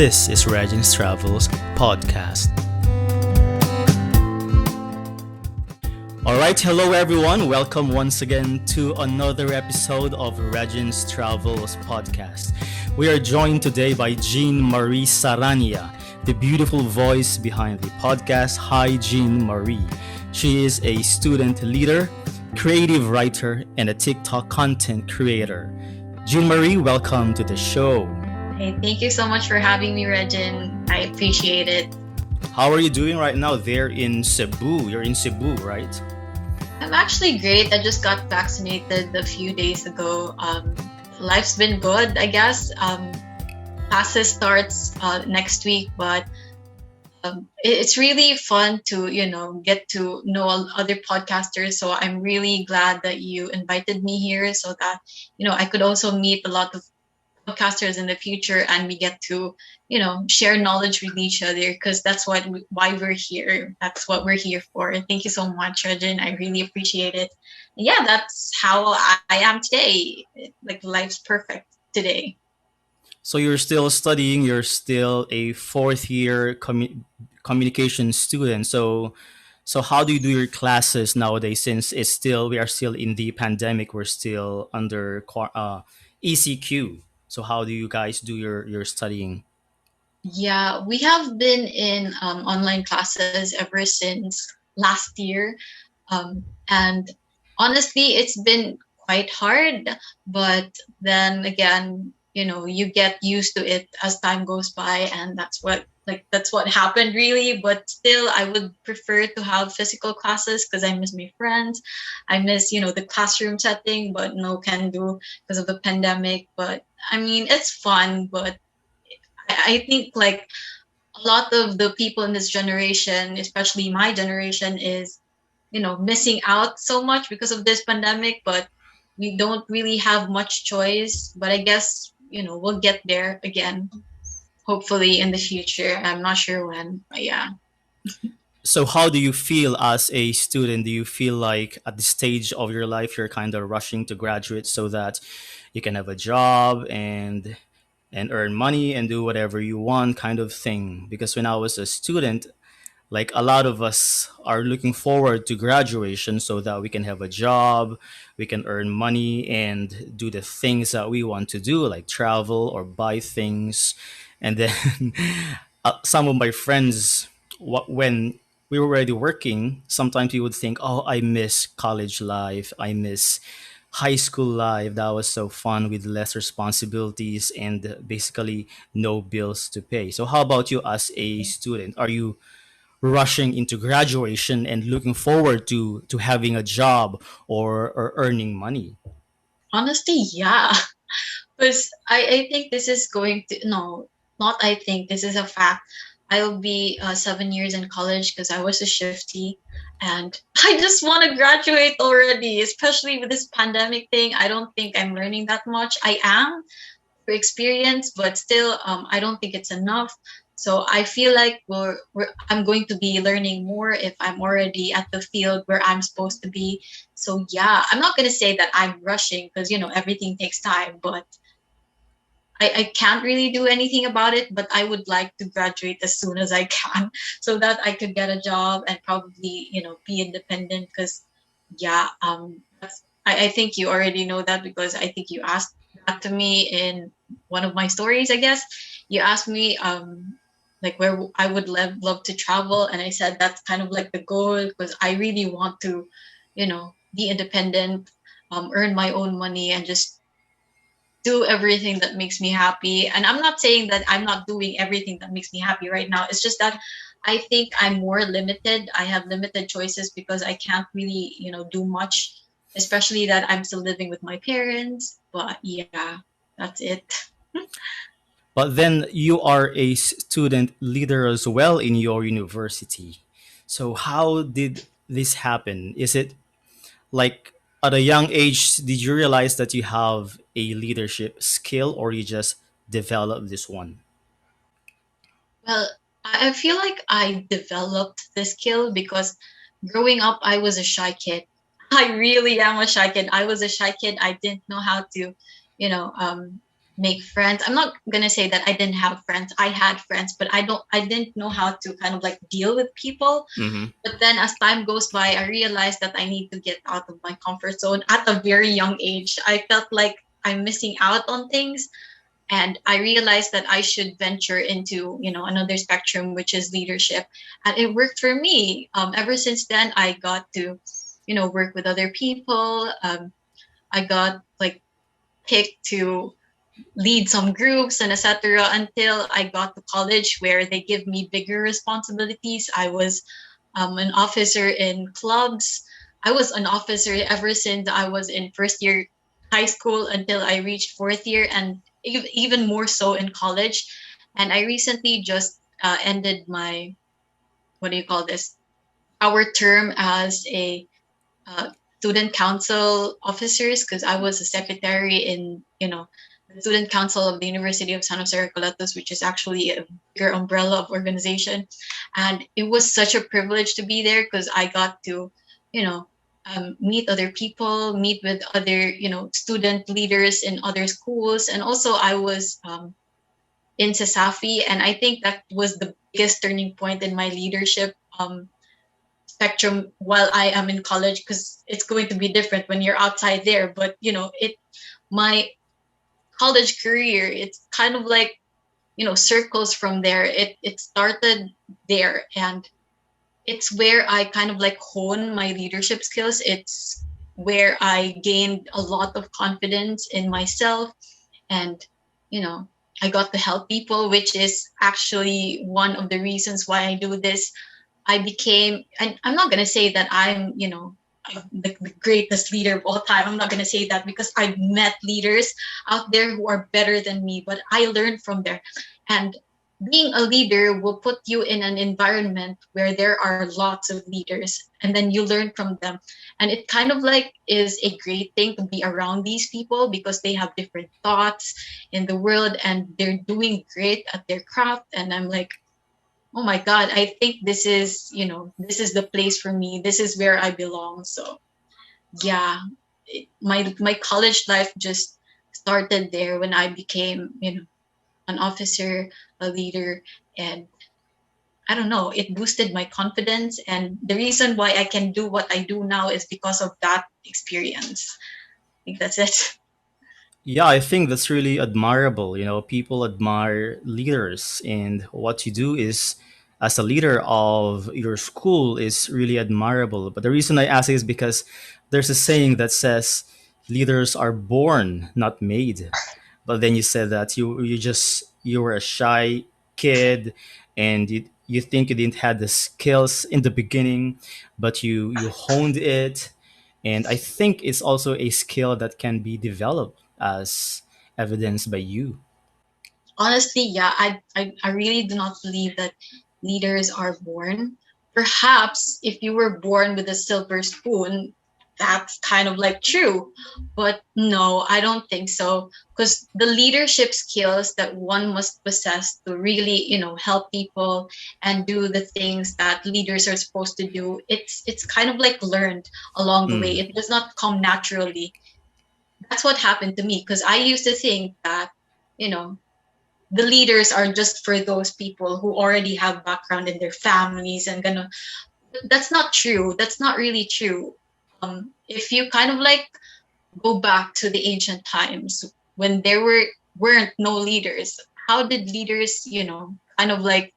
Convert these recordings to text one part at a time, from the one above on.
This is Regin's Travels podcast. All right, hello everyone. Welcome once again to another episode of Regin's Travels podcast. We are joined today by Mari Saraña, the beautiful voice behind the podcast. Hi, Marie. She is a student leader, creative writer, and a TikTok content creator. Marie, welcome to the show. Hey, thank you so much for having me, Regin. I appreciate it. How are you doing right now there in Cebu? You're in Cebu, right? I'm actually great. I just got vaccinated a few days ago. Life's been good, I guess. Classes starts next week, but it's really fun to, get to know other podcasters. So I'm really glad that you invited me here so that, I could also meet a lot of podcasters in the future and we get to share knowledge with each other, because that's why we're here. That's what we're here for. And thank you so much, Regin. I really appreciate it. And yeah, that's how I am today. Like, life's perfect today. So you're still studying, you're still a fourth year communication student. So how do you do your classes nowadays, since we are still in the pandemic, we're still under ECQ. So how do you guys do your studying? Yeah, we have been in online classes ever since last year. And honestly, it's been quite hard. But then again, you get used to it as time goes by. And that's what happened really. But still, I would prefer to have physical classes because I miss my friends. I miss, the classroom setting, but no can do because of the pandemic. But I mean, it's fun, but I think like a lot of the people in this generation, especially my generation, is, missing out so much because of this pandemic, but we don't really have much choice. But I guess, we'll get there again, hopefully in the future. I'm not sure when, but yeah. So how do you feel as a student? Do you feel like at this stage of your life you're kind of rushing to graduate so that you can have a job and earn money and do whatever you want, kind of thing? Because when I was a student, like a lot of us are looking forward to graduation so that we can have a job, we can earn money and do the things that we want to do, like travel or buy things. And then some of my friends, when we were already working, sometimes we would think, oh, I miss college life, I miss high school life. That was so fun with less responsibilities and basically no bills to pay. So how about you as a student? Are you rushing into graduation and looking forward to having a job or earning money? Honestly, yeah. Because I think this is going to, no, not I think, this is a fact. I'll be 7 years in college because I was a shifty and I just want to graduate already, especially with this pandemic thing. I don't think I'm learning that much. I am for experience, but still, I don't think it's enough. So I feel like I'm going to be learning more if I'm already at the field where I'm supposed to be. So yeah, I'm not going to say that I'm rushing because, everything takes time, but I can't really do anything about it, but I would like to graduate as soon as I can so that I could get a job and probably, be independent. Because, yeah, I think you already know that because I think you asked that to me in one of my stories, I guess. You asked me, like, where I would love to travel. And I said that's kind of like the goal because I really want to, be independent, earn my own money and just do everything that makes me happy. And I'm not saying that I'm not doing everything that makes me happy right now. It's just that I think I'm more limited. I have limited choices because I can't really, do much, especially that I'm still living with my parents. But yeah, that's it. But then you are a student leader as well in your university. So how did this happen? Is it like at a young age did you realize that you have a leadership skill, or you just develop this one? Well, I feel like I developed this skill because growing up, I was a shy kid. I really am a shy kid. I was a shy kid. I didn't know how to, you know, um, make friends. I'm not gonna say that I didn't have friends. I had friends, but I didn't know how to kind of like deal with people. Mm-hmm. But then as time goes by, I realized that I need to get out of my comfort zone at a very young age. I felt like I'm missing out on things, and I realized that I should venture into, another spectrum, which is leadership. And it worked for me. Ever since then, I got to, work with other people. I got like picked to lead some groups and etc. until I got to college where they give me bigger responsibilities. I was an officer in clubs. I was an officer ever since I was in first year high school until I reached fourth year, and even more so in college. And I recently just ended my, what do you call this, our term as a uh, student council officers, because I was a secretary in, the student council of the University of San Jose Recoletos, which is actually a bigger umbrella of organization. And it was such a privilege to be there because I got to, you know, meet other people, meet with other, student leaders in other schools. And also I was in Sasafi, and I think that was the biggest turning point in my leadership spectrum while I am in college, because it's going to be different when you're outside there. But my college career, it's kind of like, circles from there. It started there, and it's where I kind of like hone my leadership skills. It's where I gained a lot of confidence in myself, and you know I got to help people, which is actually one of the reasons why I do this. I became, and I'm not going to say that I'm, the greatest leader of all time. I'm not going to say that, because I've met leaders out there who are better than me, but I learned from there. And being a leader will put you in an environment where there are lots of leaders, and then you learn from them. And it kind of like is a great thing to be around these people, because they have different thoughts in the world and they're doing great at their craft. And I'm like, oh my god, I think this is the place for me, this is where I belong. So yeah, my college life just started there when I became, an officer, a leader. And I don't know, it boosted my confidence, and the reason why I can do what I do now is because of that experience. I think that's it. Yeah, I think that's really admirable. You know, people admire leaders, and what you do is, as a leader of your school, is really admirable. But the reason I ask is because there's a saying that says leaders are born, not made. But then you said that you were a shy kid, and you think you didn't have the skills in the beginning, but you honed it, and I think it's also a skill that can be developed, as evidenced by you. Honestly, yeah, I really do not believe that leaders are born. Perhaps if you were born with a silver spoon, that's kind of like true. But no, I don't think so. Because the leadership skills that one must possess to really, help people and do the things that leaders are supposed to do, it's kind of like learned along the way. Mm, It does not come naturally. That's what happened to me, because I used to think that, you know, the leaders are just for those people who already have background in their families and gonna. That's not true. That's not really true. If you kind of like go back to the ancient times when there weren't no leaders, how did leaders, kind of like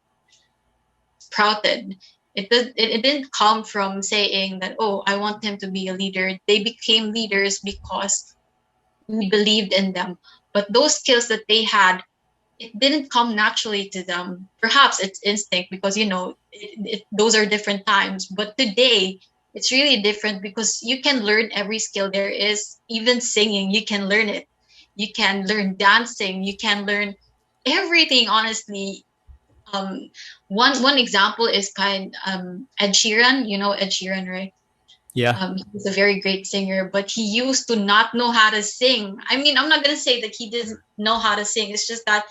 sprouted? It didn't come from saying that, oh, I want him to be a leader. They became leaders because we believed in them. But those skills that they had, it didn't come naturally to them. Perhaps it's instinct, because those are different times. But today it's really different, because you can learn every skill there is. Even singing, you can learn it. You can learn dancing. You can learn everything. Honestly, um, one example is Ed Sheeran. You know Ed Sheeran, right? yeah, He's a very great singer, but he used to not know how to sing. I mean, I'm not gonna say that he didn't know how to sing. It's just that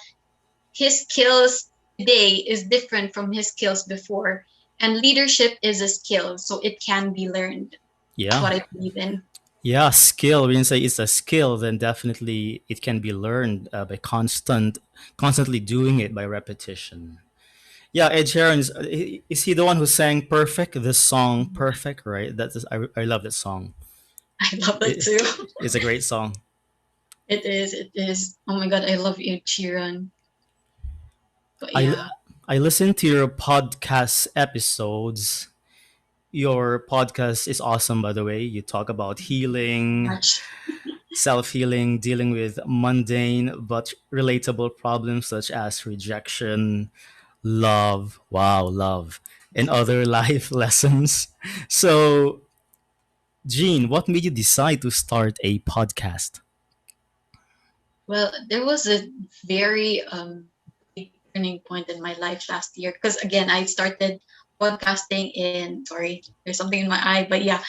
his skills today is different from his skills before. And leadership is a skill, so it can be learned. That's yeah. what I believe in. Yeah, skill. When you say it's a skill, then definitely it can be learned by constantly doing it by repetition. Yeah, Ed Sheeran is he the one who sang "Perfect"? This song, "Perfect," right? I love that song. I love that It, too. it's a great song. It is. It is. Oh my god, I love Ed Sheeran. But I yeah, I listen to your podcast episodes. Your podcast is awesome, by the way. You talk about healing, much. self healing, dealing with mundane but relatable problems such as rejection, love, wow, love, and other life lessons. So, Jean, what made you decide to start a podcast? Well, there was a very big turning point in my life last year because again, I started podcasting in. Sorry, there's something in my eye, but yeah,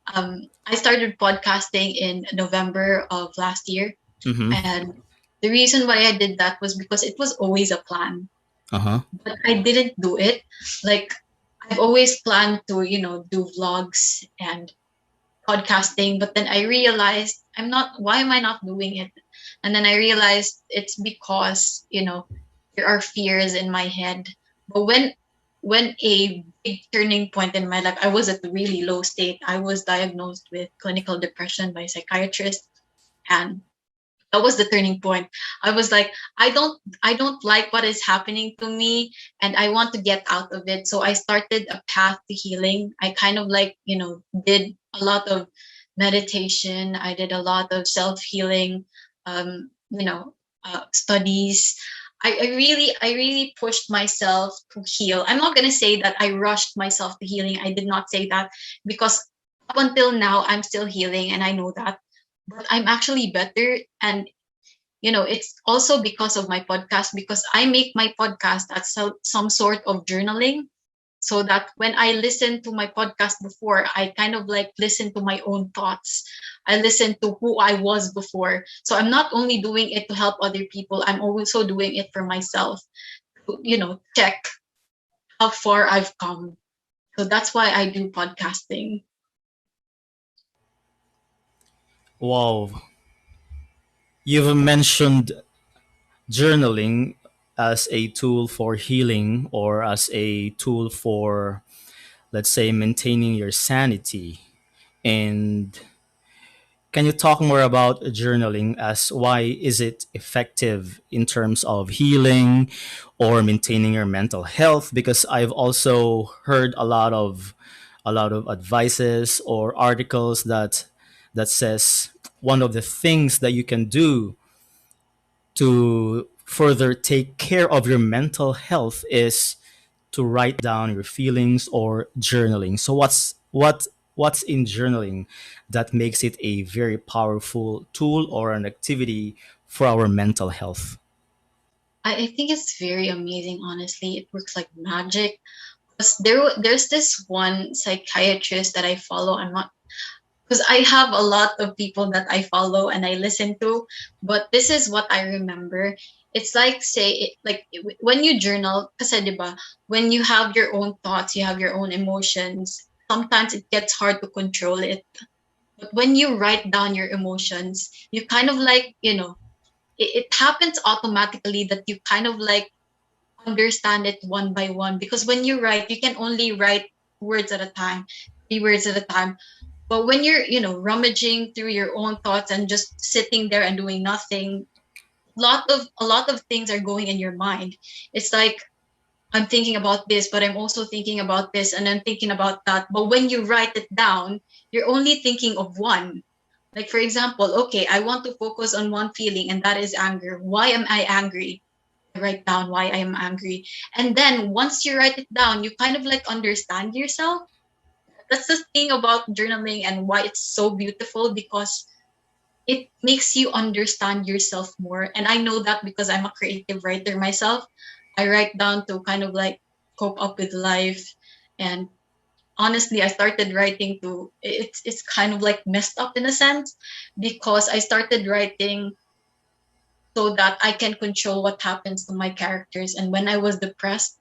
I started podcasting in November of last year, Mm-hmm. and the reason why I did that was because it was always a plan, Uh huh. but I didn't do it. Like I've always planned to, do vlogs and podcasting, but then I realized I'm not, why am I not doing it? And then I realized it's because, there are fears in my head. But when a big turning point in my life, I was at a really low state. I was diagnosed with clinical depression by a psychiatrist, and that was the turning point. I was like, I don't like what is happening to me, and I want to get out of it. So I started a path to healing. I kind of like, did a lot of meditation. I did a lot of self-healing, studies. I really pushed myself to heal. I'm not going to say that I rushed myself to healing. I did not say that, because up until now I'm still healing and I know that, but I'm actually better. And it's also because of my podcast, because I make my podcast as some sort of journaling, so that when I listen to my podcast before, I kind of like listen to my own thoughts. I listen to who I was before. So I'm not only doing it to help other people, I'm also doing it for myself to, check how far I've come. So that's why I do podcasting. Wow, you've mentioned journaling as a tool for healing or as a tool for, let's say, maintaining your sanity. And can you talk more about journaling as why is it effective in terms of healing or maintaining your mental health? Because I've also heard a lot of advices or articles that says one of the things that you can do to further take care of your mental health is to write down your feelings or journaling. So what's in journaling that makes it a very powerful tool or an activity for our mental health? I think it's very amazing, honestly. It works like magic. Because there's this one psychiatrist that I follow. I'm not, because I have a lot of people that I follow and I listen to, but this is what I remember. It's like, when you journal, kasi diba, when you have your own thoughts, you have your own emotions, sometimes it gets hard to control it. But when you write down your emotions, you kind of like, it happens automatically that you kind of like understand it one by one, because when you write, you can only write words at a time, 3 words at a time. But when you're, rummaging through your own thoughts and just sitting there and doing nothing, a lot of things are going in your mind. It's like, I'm thinking about this, but I'm also thinking about this, and I'm thinking about that. But when you write it down, you're only thinking of one. Like, for example, okay, I want to focus on one feeling, and that is anger. Why am I angry? I write down why I am angry. And then once you write it down, you kind of like understand yourself. That's the thing about journaling and why it's so beautiful, because it makes you understand yourself more. And I know that because I'm a creative writer myself. I write down to kind of like cope up with life. And honestly, I started writing to, it's kind of like messed up in a sense, because I started writing so that I can control what happens to my characters. And when I was depressed,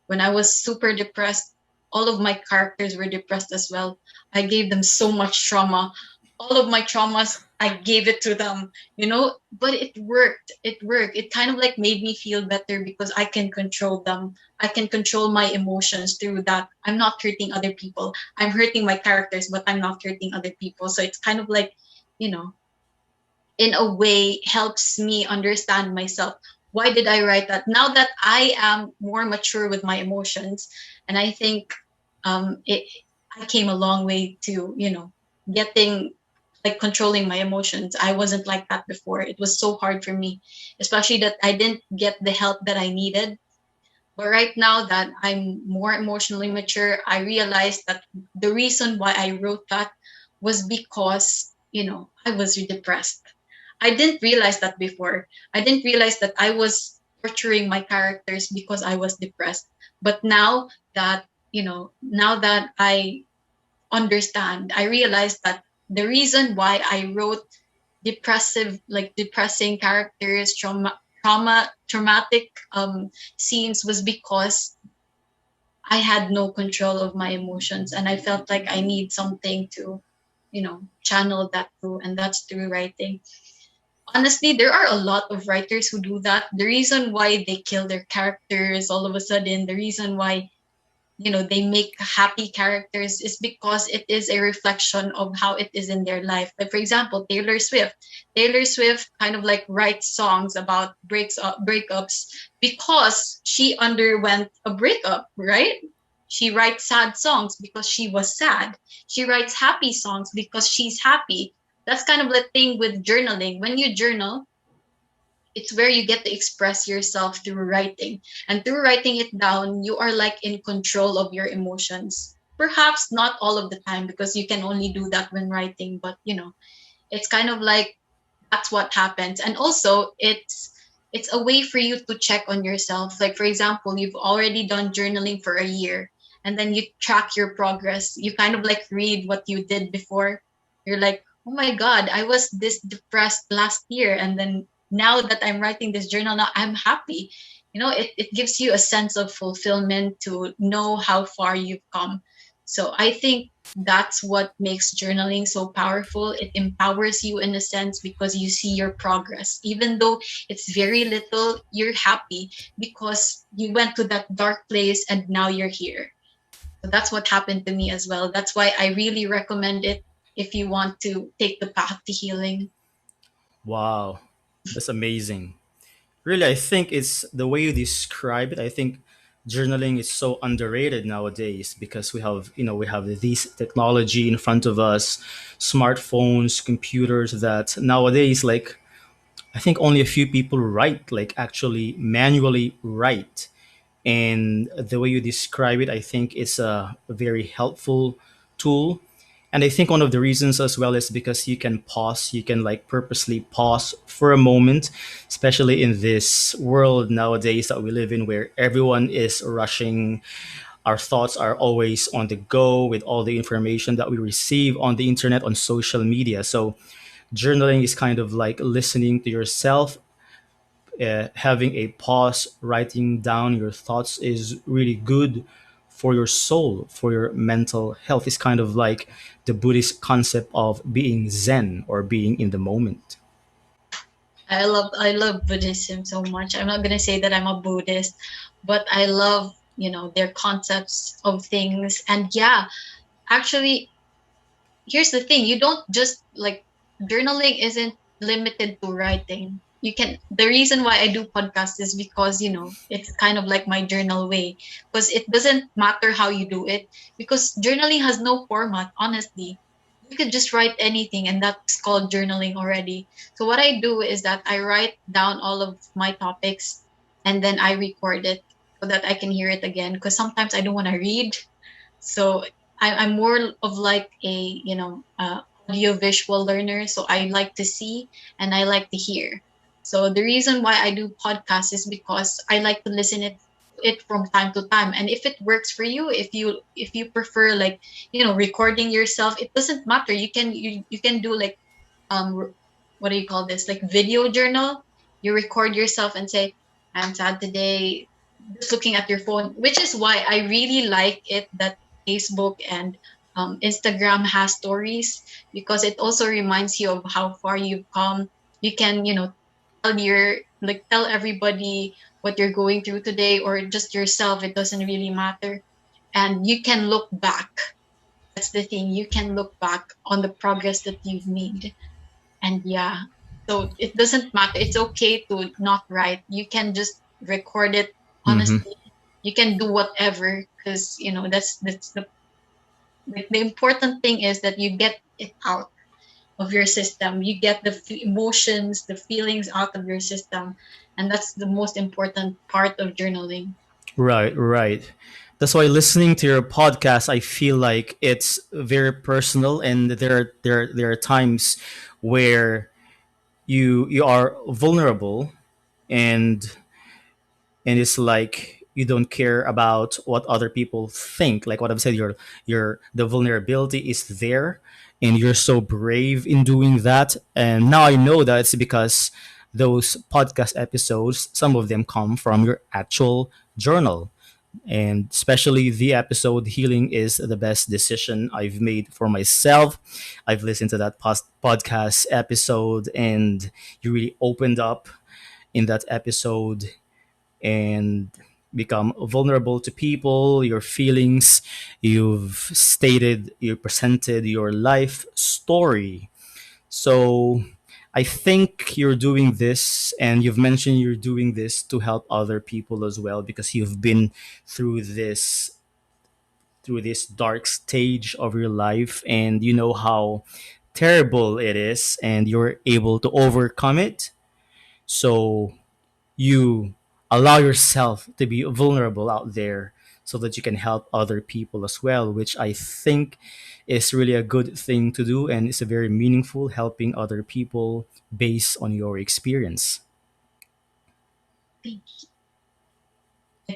when I was super depressed, all of my characters were depressed as well. I gave them so much trauma. all of my traumas, I gave it to them, but it worked. It kind of like made me feel better because I can control them. I can control my emotions through that. I'm not hurting other people. I'm hurting my characters, but I'm not hurting other people. So it's kind of like, you know, in a way helps me understand myself. Why did I write that? Now that I am more mature with my emotions, and I think it I came a long way to, getting like controlling my emotions. I wasn't like that before. It was so hard for me, especially that I didn't get the help that I needed. But right now that I'm more emotionally mature, I realized that the reason why I wrote that was because, I was depressed. I didn't realize that before. I didn't realize that I was torturing my characters because I was depressed. But now that I understand, I realize that the reason why I wrote depressing characters, traumatic scenes was because I had no control of my emotions, and I felt like I need something to, channel that through, and that's through writing. Honestly, there are a lot of writers who do that. The reason why they kill their characters all of a sudden, the reason why they make happy characters is because it is a reflection of how it is in their life. Like for example, Taylor Swift kind of like writes songs about breakups because she underwent a breakup, right? She writes sad songs because she was sad. She writes happy songs because she's happy. That's kind of the thing with journaling. When you journal, it's where you get to express yourself through writing. And through writing it down, you are like in control of your emotions. Perhaps not all of the time because you can only do that when writing, but it's kind of like that's what happens. And also it's a way for you to check on yourself. Like for example, you've already done journaling for a year and then you track your progress. You kind of like read what you did before. You're like, oh my god, I was this depressed last year, and then now that I'm writing this journal, now I'm happy. It gives you a sense of fulfillment to know how far you've come. So I think that's what makes journaling so powerful. It empowers you in a sense because you see your progress. Even though it's very little, you're happy because you went to that dark place and now you're here. So that's what happened to me as well. That's why I really recommend it if you want to take the path to healing. Wow, that's amazing. Really, I think it's the way you describe it. I think journaling is so underrated nowadays because we have these technology in front of us, smartphones, computers, that nowadays, like, I think only a few people write, like actually manually write. And the way you describe it, I think it's a very helpful tool. And I think one of the reasons as well is because you can like purposely pause for a moment, especially in this world nowadays that we live in where everyone is rushing. Our thoughts are always on the go with all the information that we receive on the internet, on social media. So journaling is kind of like listening to yourself. Having a pause, writing down your thoughts is really good for your soul, for your mental health. It's kind of like the Buddhist concept of being Zen or being in the moment. I love Buddhism so much. I'm not gonna say that I'm a Buddhist, but I love, their concepts of things. And yeah, actually, here's the thing, you don't just like journaling isn't limited to writing. The reason why I do podcasts is because it's kind of like my journal way, because it doesn't matter how you do it, because journaling has no format. Honestly, you could just write anything and that's called journaling already. So what I do is that I write down all of my topics and then I record it so that I can hear it again, because sometimes I don't want to read. So I'm more of like a audio visual learner. So I like to see and I like to hear. So the reason why I do podcasts is because I like to listen it from time to time. And if it works for you, if you prefer like recording yourself, it doesn't matter. You can do like what do you call this, like video journal. You record yourself and say, I'm sad today, just looking at your phone, which is why I really like it that Facebook and Instagram has stories, because it also reminds you of how far you've come. You can, tell tell everybody what you're going through today, or just yourself. It doesn't really matter, and you can look back. That's the thing. You can look back on the progress that you've made. And yeah, so it doesn't matter. It's okay to not write. You can just record it Mm-hmm. honestly. You can do whatever, because that's the important thing is that you get it out of your system. You get the emotions, the feelings out of your system, and that's the most important part of journaling. Right, right. That's why listening to your podcast, I feel like it's very personal, and there are times where you are vulnerable, and it's like you don't care about what other people think. Like what I've said, your the vulnerability is there, and you're so brave in doing that. And now I know that it's because those podcast episodes, some of them come from your actual journal, and especially the episode "Healing is the best decision I've made for myself." I've listened to that podcast episode, and you really opened up in that episode and become vulnerable to people, your feelings. You presented your life story. So I think you're doing this, and you've mentioned you're doing this to help other people as well, because you've been through this dark stage of your life, and you know how terrible it is, and you're able to overcome it. So you allow yourself to be vulnerable out there so that you can help other people as well, which I think is really a good thing to do, and it's a very meaningful helping other people based on your experience. It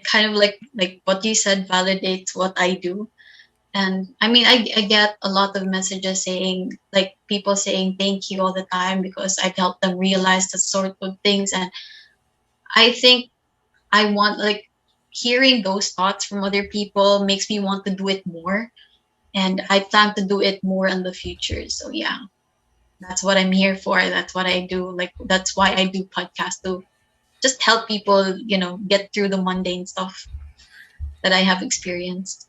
kind of like what you said validates what I do. And I mean, I get a lot of messages saying, like, people saying thank you all the time because I've helped them realize the sort of things. And I think I want, like, hearing those thoughts from other people makes me want to do it more. And I plan to do it more in the future. So yeah, that's what I'm here for. That's what I do. Like, that's why I do podcasts, to just help people, get through the mundane stuff that I have experienced.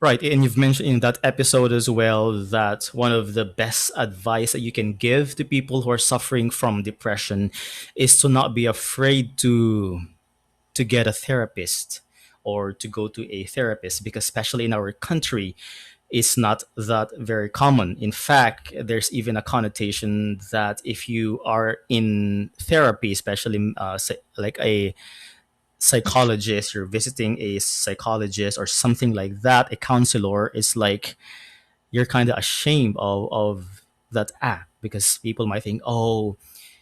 Right, and you've mentioned in that episode as well that one of the best advice that you can give to people who are suffering from depression is to not be afraid to get a therapist or to go to a therapist, because especially in our country, it's not that very common. In fact, there's even a connotation that if you are in therapy, especially like a psychologist, you're visiting a psychologist or something like that, a counselor, is like you're kind of ashamed of that act, because people might think, oh,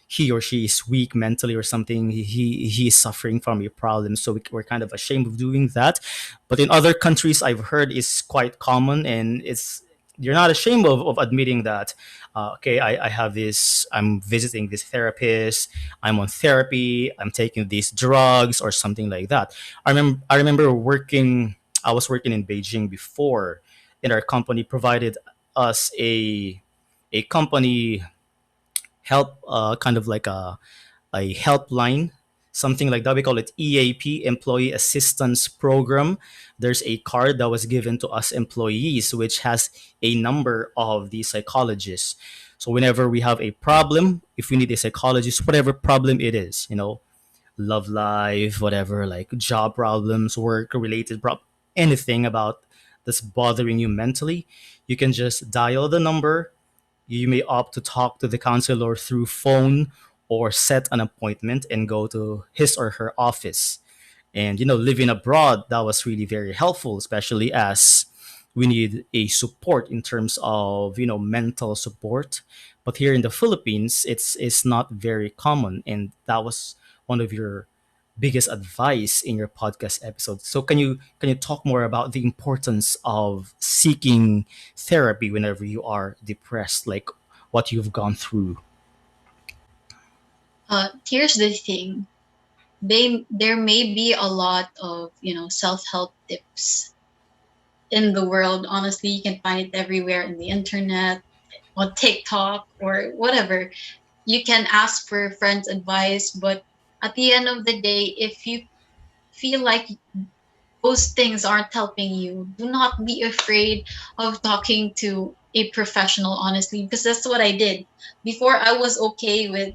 he or she is weak mentally or something. He is suffering from a problem, so we're kind of ashamed of doing that. But in other countries, I've heard it's quite common, and it's you're not ashamed of admitting that. Okay, I have this. I'm visiting this therapist. I'm on therapy. I'm taking these drugs or something like that. I remember working. I was working in Beijing before, and our company provided us a company help, kind of like a helpline, something like that. We call it EAP, Employee Assistance Program. There's a card that was given to us employees, which has a number of the psychologists. So whenever we have a problem, if we need a psychologist, whatever problem it is, love life, whatever, like job problems, work related anything about that's bothering you mentally, you can just dial the number. You may opt to talk to the counselor through phone or set an appointment and go to his or her office. And living abroad, that was really very helpful, especially as we need a support in terms of mental support. But here in the Philippines, it's not very common, and that was one of your biggest advice in your podcast episode. So can you talk more about the importance of seeking therapy whenever you are depressed, like what you've gone through? Here's the thing. There may be a lot of, self-help tips, in the world. Honestly, you can find it everywhere in the internet, on TikTok, or whatever. You can ask for friends' advice, but at the end of the day, if you feel like those things aren't helping you, do not be afraid of talking to a professional, honestly, because that's what I did. Before, I was okay with,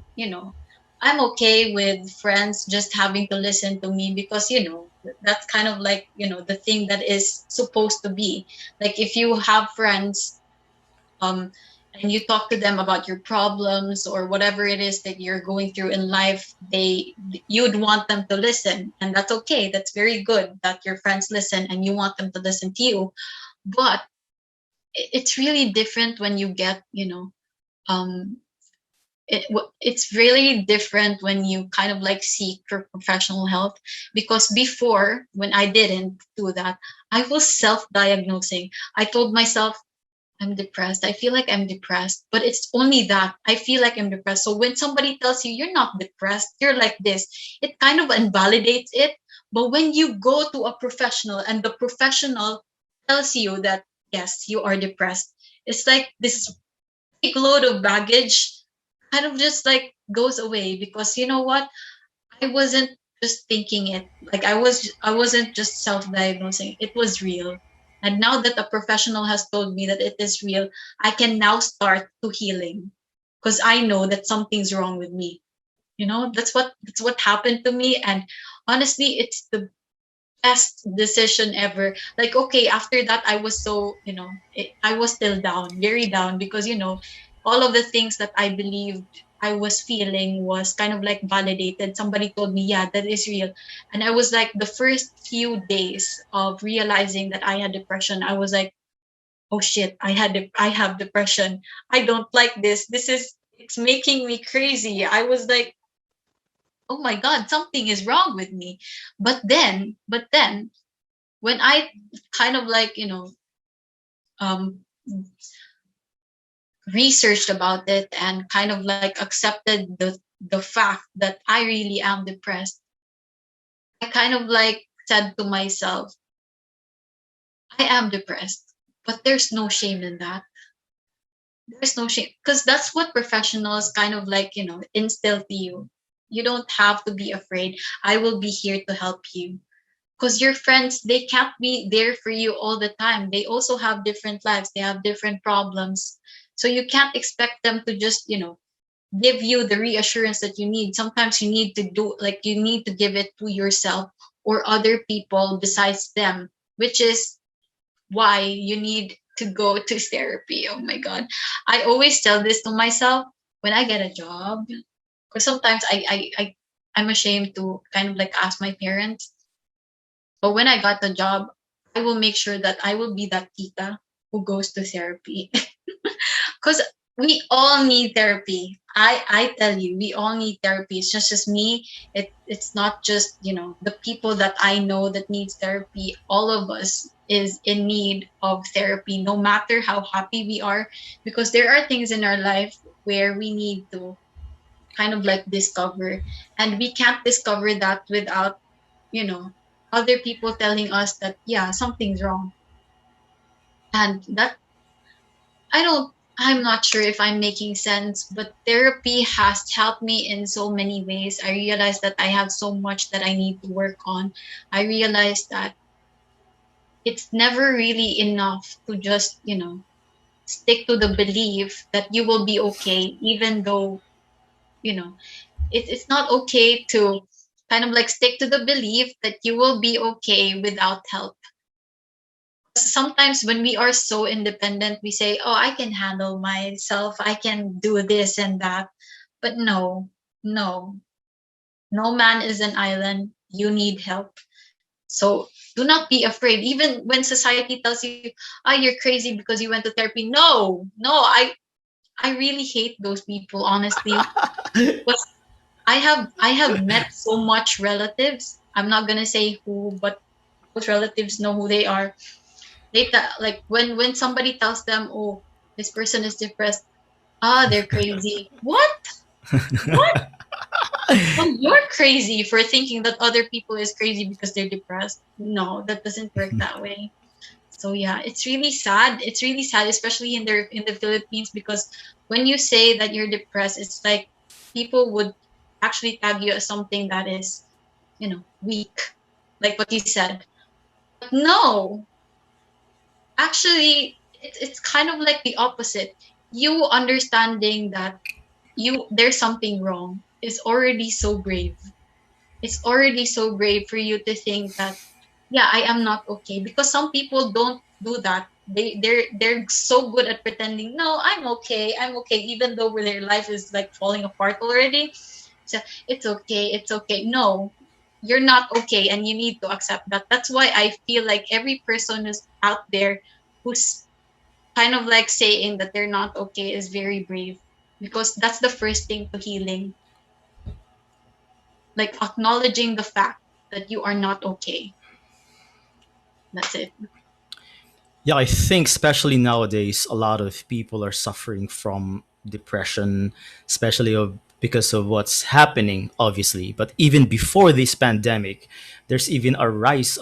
I'm okay with friends just having to listen to me because, that's kind of like, the thing that is supposed to be. Like, if you have friends, um, and you talk to them about your problems or whatever it is that you're going through in life, you'd want them to listen, and that's okay. That's very good that your friends listen and you want them to listen to you. But it's really different when you get, um, it's really different when you kind of like seek for professional help, because before, when I didn't do that, I was self-diagnosing. I told myself, I'm depressed. I feel like I'm depressed, but it's only that I feel like I'm depressed. So when somebody tells you you're not depressed, you're like this, it kind of invalidates it. But when you go to a professional and the professional tells you that, yes, you are depressed, it's like this big load of baggage kind of just like goes away, because you know what? I wasn't just thinking it. Like, I wasn't just self-diagnosing. It was real. And now that a professional has told me that it is real, I can now start to healing, because I know that something's wrong with me. That's what happened to me, and honestly, it's the best decision ever. Like, okay, after that, I was so, I was still down, very down, because, all of the things that I believed I was feeling was kind of like validated. Somebody told me, yeah, that is real. And I was like, the first few days of realizing that I had depression, I was like, oh shit, I have depression. I don't like this. It's making me crazy. I was like, oh my God, something is wrong with me. But then, when I kind of like, um, researched about it and kind of like accepted the fact that I really am depressed, I kind of like said to myself, I am depressed, but there's no shame in that. There's no shame, because that's what professionals kind of like, instill to you. You don't have to be afraid. I will be here to help you, because your friends, they can't be there for you all the time. They also have different lives, they have different problems, so you can't expect them to just, give you the reassurance that you need. Sometimes you need to do, like, you need to give it to yourself or other people besides them, which is why you need to go to therapy. Oh my God, I always tell this to myself when I get a job, because sometimes I'm ashamed to kind of like ask my parents. But when I got the job, I will make sure that I will be that tita who goes to therapy. Because we all need therapy. I tell you, we all need therapy. It's just me. It's not just, the people that I know that needs therapy. All of us is in need of therapy, no matter how happy we are, because there are things in our life where we need to kind of like discover, and we can't discover that without, you know other people telling us that, yeah, something's wrong. And that, I'm not sure if I'm making sense, but therapy has helped me in so many ways. I realized that I have so much that I need to work on. I realized that it's never really enough to just, stick to the belief that you will be okay, even though, you know it's not okay to kind of like stick to the belief that you will be okay without help. Sometimes when we are so independent, we say, oh, I can handle myself, I can do this and that. But no, no, no man is an island. You need help. So do not be afraid. Even when society tells you, oh, you're crazy because you went to therapy. No, no, I really hate those people, honestly. But I have met so much relatives. I'm not gonna say who, but those relatives know who they are. Like, when somebody tells them, oh, this person is depressed, they're crazy. What? Well, you're crazy for thinking that other people is crazy because they're depressed. No, that doesn't work that way. So yeah, it's really sad. It's really sad, especially in the Philippines, because when you say that you're depressed, it's like people would actually tag you as something that is, weak, like what you said. But no, actually, it's kind of like the opposite. You understanding that there's something wrong is already so brave. It's already so brave for you to think that, yeah, I am not okay, because some people don't do that. They're so good at pretending, no, I'm okay, even though their life is like falling apart already. So it's okay. No, you're not okay, and you need to accept that. That's why I feel like every person who's out there who's kind of like saying that they're not okay is very brave, because that's the first thing to healing, like acknowledging the fact that you are not okay. That's it. Yeah, I think especially nowadays, a lot of people are suffering from depression, especially because of what's happening, obviously. But even before this pandemic, there's even a rise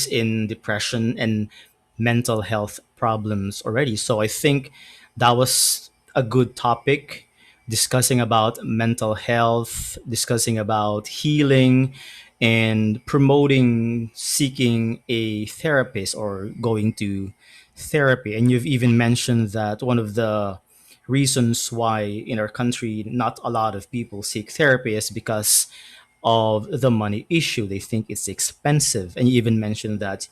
in depression and mental health problems already. So I think that was a good topic, discussing about mental health, discussing about healing, and promoting seeking a therapist or going to therapy. And you've even mentioned that one of the reasons why in our country not a lot of people seek therapy is because of the money issue. They think it's expensive. And you even mentioned that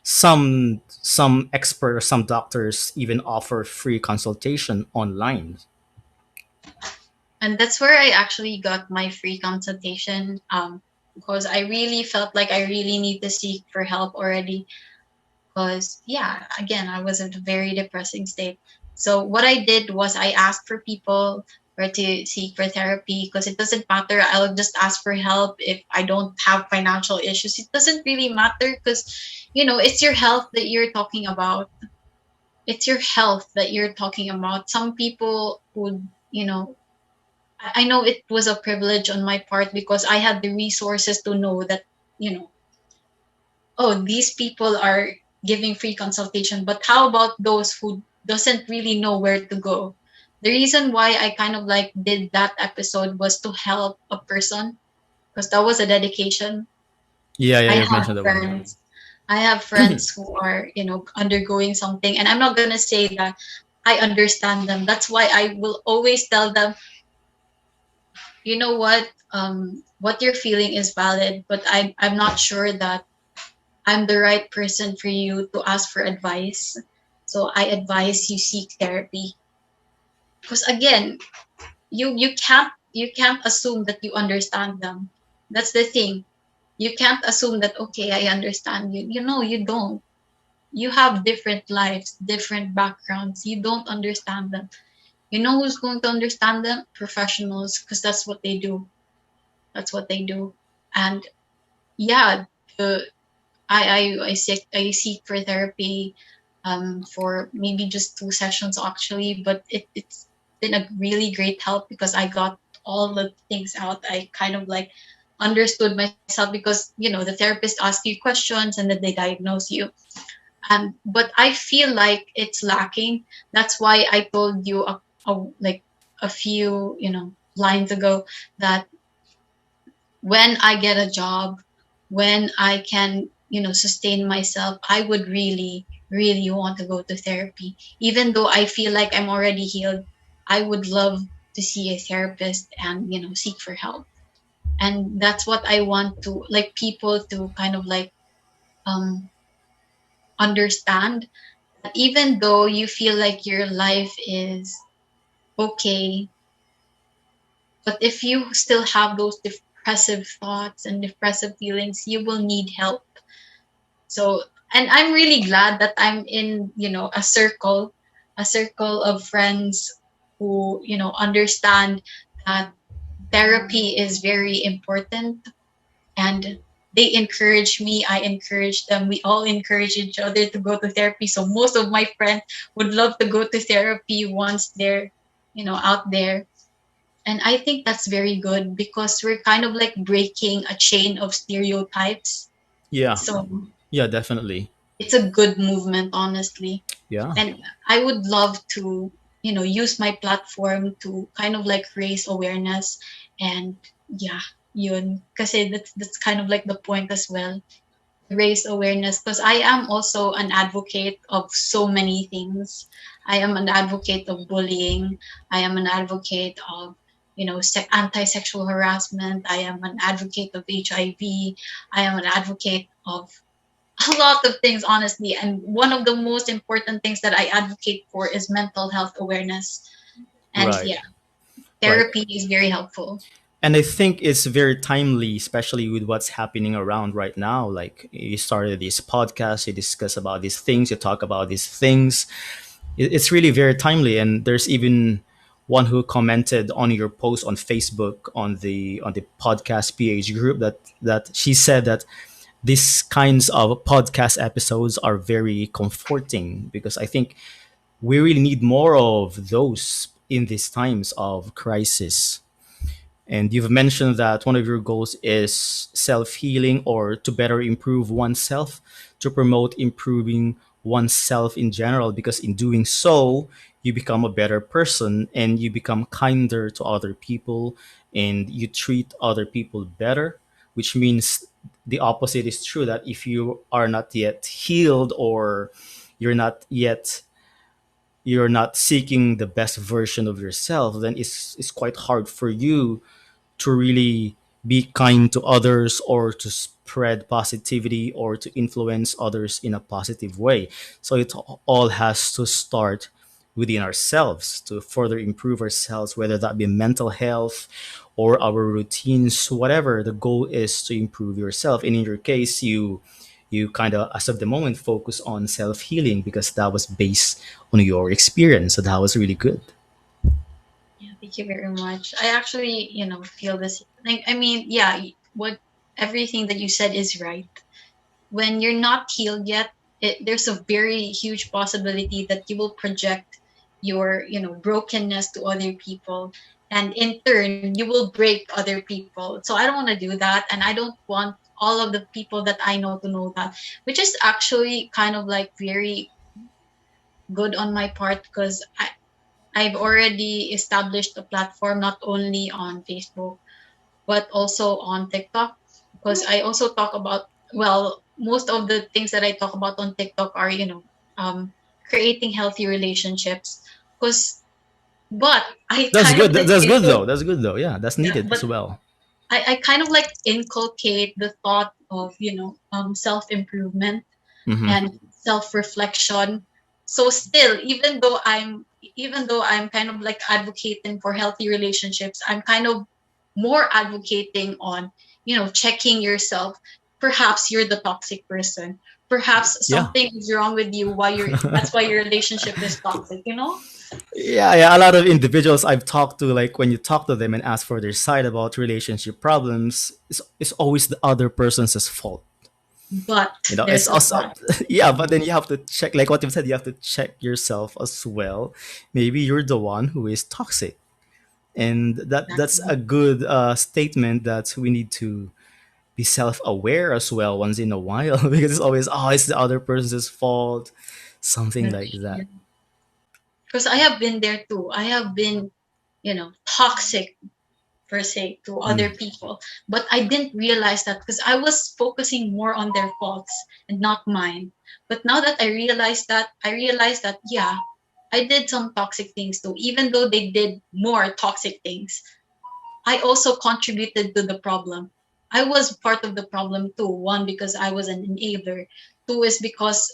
some expert or some doctors even offer free consultation online. And that's where I actually got my free consultation, because I really felt like I really need to seek for help already, because yeah, again, I was in a very depressing state. So what I did was I asked for people where to seek for therapy, because it doesn't matter, I'll just ask for help if I don't have financial issues. It doesn't really matter, because it's your health that you're talking about. It's your health that you're talking about. Some people would, I know it was a privilege on my part, because I had the resources to know that, you know, oh, these people are giving free consultation. But how about those who doesn't really know where to go? The reason why I kind of like did that episode was to help a person, because that was a dedication. Yeah, yeah, I you've have mentioned that one. friends. I have friends who are, undergoing something, and I'm not gonna say that I understand them. That's why I will always tell them, you know what you're feeling is valid, but I'm not sure that I'm the right person for you to ask for advice. So I advise you seek therapy, because again, you can't assume that you understand them. That's the thing. You can't assume that, okay, I understand you. You don't. You have different lives, different backgrounds. You don't understand them. You know who's going to understand them? Professionals, because that's what they do. That's what they do. And yeah, the I seek for therapy, for maybe just 2 sessions actually, but it's been a really great help, because I got all the things out. I kind of like understood myself, because the therapist asks you questions and then they diagnose you. And but I feel like it's lacking. That's why I told you like a few lines ago, that when I get a job, when I can, sustain myself, I would really, really want to go to therapy. Even though I feel like I'm already healed, I would love to see a therapist and, seek for help. And that's what I want to, like, people to kind of like um understand, that even though you feel like your life is okay, but if you still have those depressive thoughts and depressive feelings, you will need help. So, and I'm really glad that I'm in, a circle of friends who, understand that therapy is very important, and they encourage me, I encourage them, we all encourage each other to go to therapy. So most of my friends would love to go to therapy once they're, out there. And I think that's very good, because we're kind of like breaking a chain of stereotypes. Yeah, So yeah, definitely. it's a good movement, honestly. Yeah. And I would love to, use my platform to kind of like raise awareness. And yeah, yun. Kasi that's kind of like the point as well, to raise awareness, because I am also an advocate of so many things. I am an advocate of bullying. I am an advocate of, anti-sexual harassment. I am an advocate of HIV. I am an advocate of a lot of things, honestly. And one of the most important things that I advocate for is mental health awareness. And Right. yeah, Right. therapy is very helpful. And I think it's very timely, especially with what's happening around right now. Like you started this podcast, you discuss about these things, you talk about these things. It's really very timely. And there's even one who commented on your post on Facebook on the podcast PH group that she said that these kinds of podcast episodes are very comforting because I think we really need more of those in these times of crisis. And you've mentioned that one of your goals is self healing or to better improve oneself, to promote improving oneself in general, because in doing so, you become a better person and you become kinder to other people and you treat other people better, which means the opposite is true that if you are not yet healed or you're not yet you're not seeking the best version of yourself, then it's quite hard for you to really be kind to others or to spread positivity or to influence others in a positive way. So it all has to start within ourselves to further improve ourselves, whether that be mental health or our routines, whatever. The goal is to improve yourself. And in your case, you kind of, as of the moment, focus on self healing because that was based on your experience. So that was really good. Yeah, thank you very much. I actually, feel this. Like, I mean, yeah, what everything that you said is right. When you're not healed yet, there's a very huge possibility that you will project your, brokenness to other people, and in turn, you will break other people. So I don't want to do that, and I don't want all of the people that I know to know that, which is actually kind of like very good on my part, because I've already established a platform not only on Facebook but also on TikTok, because I also talk about, well, most of the things that I talk about on TikTok are, um, creating healthy relationships. Because, but I That's kind of good. like That's good though. That's good though. Yeah, that's yeah, needed but as well. I kind of like inculcate the thought of, self improvement Hmm. and self reflection. So still, even though I'm kind of like advocating for healthy relationships, I'm kind of more advocating on, checking yourself. Perhaps you're the toxic person. Perhaps Yeah. something is wrong with you, why you're that's why your relationship is toxic. Yeah, yeah. A lot of individuals I've talked to, like when you talk to them and ask for their side about relationship problems, it's always the other person's fault. But You know, it's there's a also but. yeah, but then you have to check, like what you've said, you have to check yourself as well. Maybe you're the one who is toxic, and that's Exactly. a good statement that we need to be self-aware as well once in a while because it's always it's the other person's fault, something like that. Because I have been there too. I have been, toxic per se to other Mm. people. But I didn't realize that because I was focusing more on their faults and not mine. But now that I realized that, yeah, I did some toxic things too. Even though they did more toxic things, I also contributed to the problem. I was part of the problem too. One, because I was an enabler. Two is because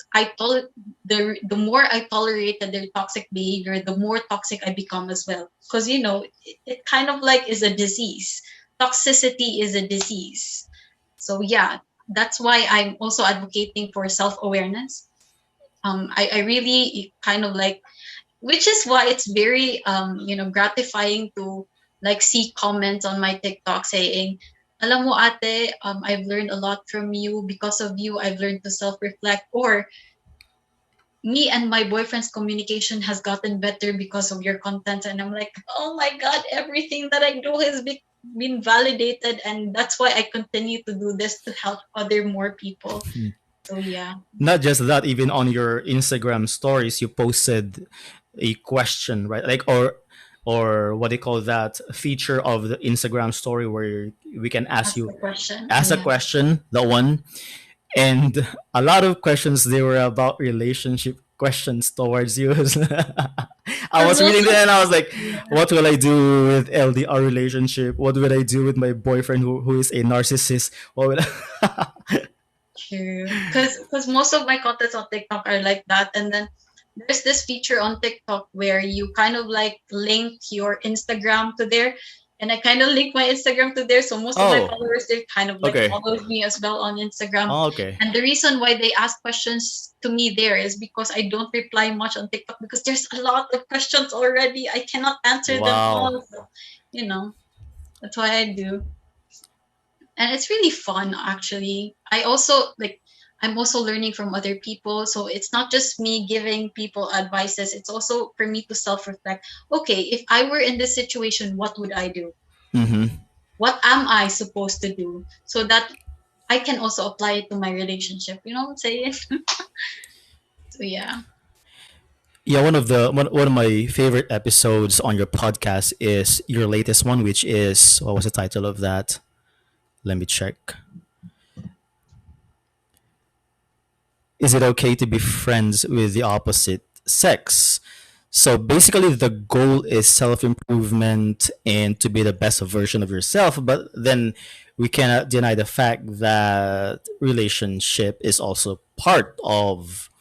the more I tolerated their toxic behavior, the more toxic I become as well. Because it kind of like is a disease. Toxicity is a disease. So yeah, that's why I'm also advocating for self awareness. I really kind of like, which is why it's very gratifying to like see comments on my TikTok saying, "Alam mo ate, I've learned a lot from you. Because of you, I've learned to self-reflect." Or, "Me and my boyfriend's communication has gotten better because of your content." And I'm like, "Oh my god, everything that I do has been validated, and that's why I continue to do this, to help other more people." So yeah, Not just that, even on your Instagram stories, you posted a question, right? Like, or what they call that feature of the Instagram story where we can ask the question. ask a Yeah. question, the one, and a lot of questions they were about relationship questions towards you. I Because was most reading of that and I was like, yeah, what will I do with LDR relationship? What will I do with my boyfriend who is a narcissist? What will true. Because most of my contents on TikTok are like that, and then there's this feature on TikTok where you kind of like link your Instagram to there, and I kind of link my Instagram to there. So most of my Oh, followers they kind of like okay. follows me as well on Instagram. Oh, okay. And the reason why they ask questions to me there is because I don't reply much on TikTok because there's a lot of questions already. I cannot answer them Wow. all. So, you know, that's why I do. And it's really fun actually. I'm also learning from other people, so it's not just me giving people advices, it's also for me to self reflect. Okay, if I were in this situation, what would I do? Mm-hmm. What am I supposed to do, so that I can also apply it to my relationship, you know what I'm saying? So yeah. Yeah, one of my favorite episodes on your podcast is your latest one, which is what was the title of that? Let me check. Is it okay to be friends with the opposite sex? So basically, the goal is self improvement and to be the best version of yourself. But then we cannot deny the fact that relationship is also part of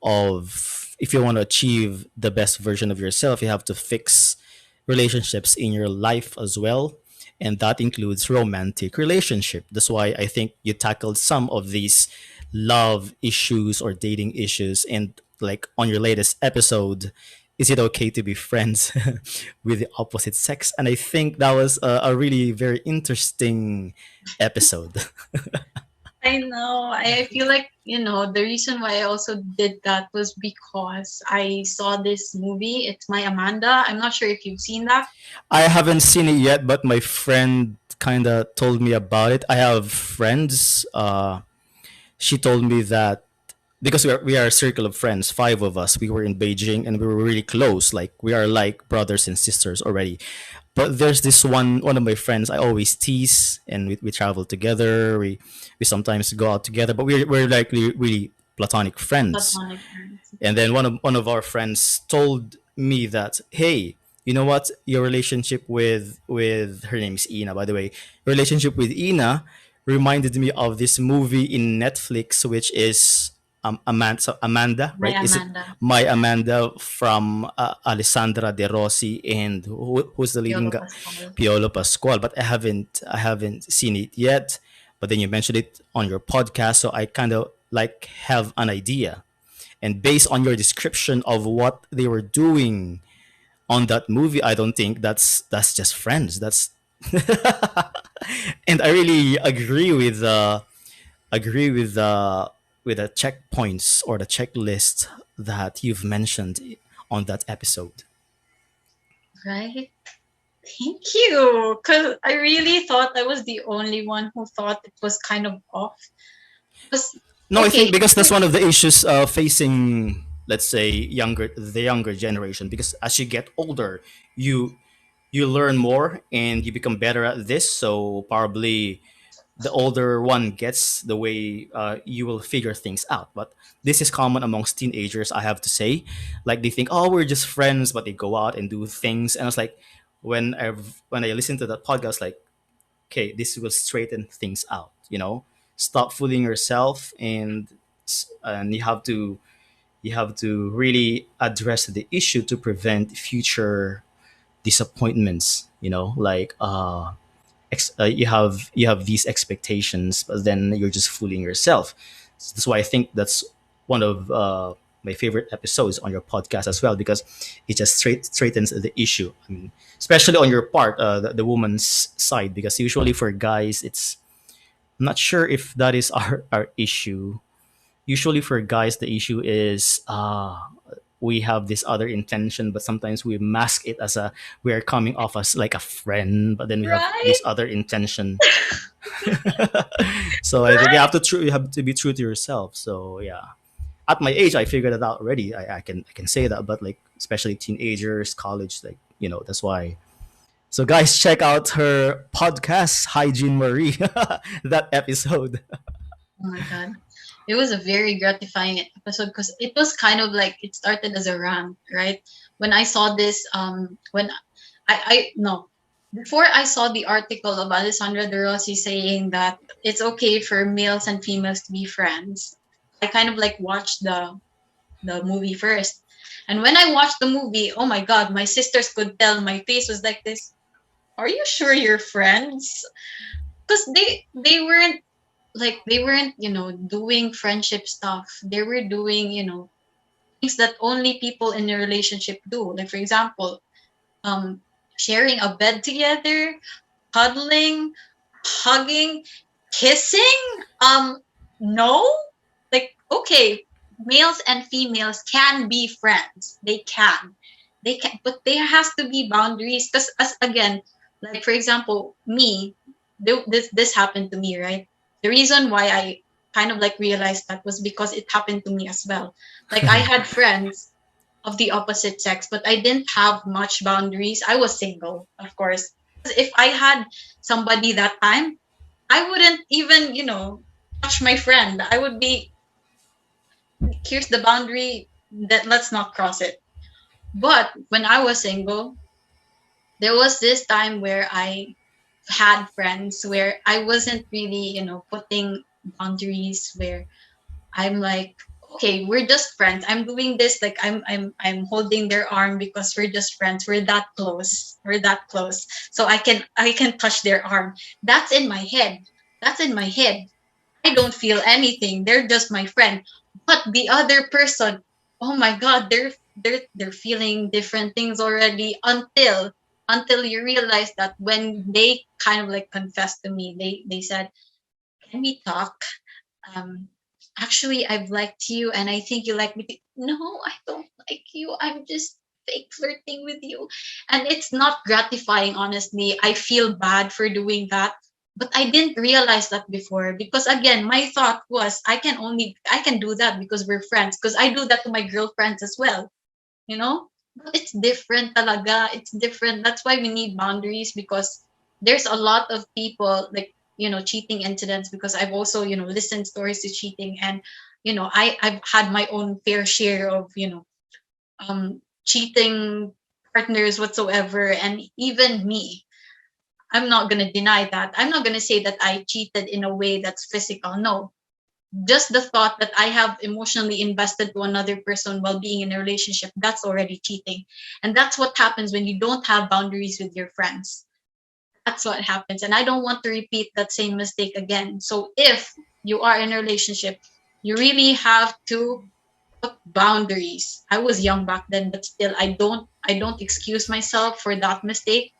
if you want to achieve the best version of yourself, you have to fix relationships in your life as well. And that includes romantic relationship. That's why I think you tackled some of these love issues or dating issues. And like on your latest episode, is it okay to be friends with the opposite sex? And I think that was a really very interesting episode. I know. I feel like, the reason why I also did that was because I saw this movie. It's My Amanda. I'm not sure if you've seen that. I haven't seen it yet, but my friend kind of told me about it. I have friends. She told me that because we are a circle of friends, five of us. We were in Beijing and we were really close. Like we are like brothers and sisters already. But there's this one of my friends I always tease, and we travel together. We sometimes go out together, but we're like really platonic friends. Platonic friends. And then one of our friends told me that, hey, you know what, your relationship with her name is Ina, by the way, relationship with Ina reminded me of this movie in Netflix, which is Amanda, so Amanda, My right? Is it Amanda. My Yeah. Amanda from Alessandra De Rossi and who's the leading Piolo guy? Pascal. Piolo Pascual. But I haven't seen it yet. But then you mentioned it on your podcast, so I kind of like have an idea, and based on your description of what they were doing on that movie, I don't think that's just friends. That's and I really agree with the checkpoints or the checklist that you've mentioned on that episode. Right? Thank you. Because I really thought I was the only one who thought it was kind of off. Because, No, I think okay, because that's one of the issues facing, let's say, the younger generation. Because as you get older, you you learn more and you become better at this. So probably the older one gets, the way you will figure things out. But this is common amongst teenagers, I have to say. Like they think, oh, we're just friends, but they go out and do things. And it's like when I listen to that podcast, like, okay, this will straighten things out. Stop fooling yourself, and you have to really address the issue to prevent future disappointments. Like you have these expectations, but then you're just fooling yourself. So that's why I think that's one of my favorite episodes on your podcast as well, because it just straightens the issue. I mean, especially on your part, the woman's side, because usually for guys, I'm not sure if that is our issue. Usually for guys, the issue is we have this other intention, but sometimes we mask it as a we're coming off as like a friend, but then we have Right? this other intention. So I think you have to be true to yourself. So yeah, at my age, I figured it out already. I can say that, but like especially teenagers, college, like that's why. So guys, check out her podcast, Hygiene Marie, that episode. Oh my god. It was a very gratifying episode because it was kind of like it started as a rant, right? When I saw this, when I no, before I saw the article of Alessandra De Rossi saying that it's okay for males and females to be friends, I kind of like watched the movie first. And when I watched the movie, oh my god, my sisters could tell my face was like this. Are you sure you're friends? Because they weren't like they weren't doing friendship stuff. They were doing things that only people in a relationship do, like for example um sharing a bed together, cuddling, hugging, kissing. No, like okay, males and females can be friends, they can, but there has to be boundaries because as again, like for example me, this happened to me, right? The reason why I kind of like realized that was because it happened to me as well. Like I had friends of the opposite sex, but I didn't have much boundaries. I was single, of course. If I had somebody that time, I wouldn't even touch my friend. I would be, here's the boundary, that let's not cross it. But when I was single, there was this time where I had friends where I wasn't really, putting boundaries, where I'm like, okay, we're just friends. I'm doing this like I'm holding their arm because we're just friends. We're that close. We're that close. So I can touch their arm. That's in my head. That's in my head. I don't feel anything. They're just my friend. But the other person, oh my god, they're feeling different things already, until you realize that when they kind of like confessed to me, they said, "Can we talk? um Actually, I've liked you and I think you like me too." No, I don't like you. I'm just fake flirting with you. And it's not gratifying, honestly. I feel bad for doing that. But I didn't realize that before because again, my thought was I can do that because we're friends. Because I do that to my girlfriends as well, you know? But it's different talaga. It's different. That's why we need boundaries because there's a lot of people like, cheating incidents because I've also, listened stories to cheating and, I've had my own fair share of, cheating partners whatsoever. And even me, I'm not going to deny that. I'm not going to say that I cheated in a way that's physical. No, just the thought that I have emotionally invested to another person while being in a relationship, that's already cheating. And that's what happens when you don't have boundaries with your friends. That's what happens. And I don't want to repeat that same mistake again. So if you are in a relationship, you really have to put boundaries. I was young back then, but still I don't excuse myself for that mistake.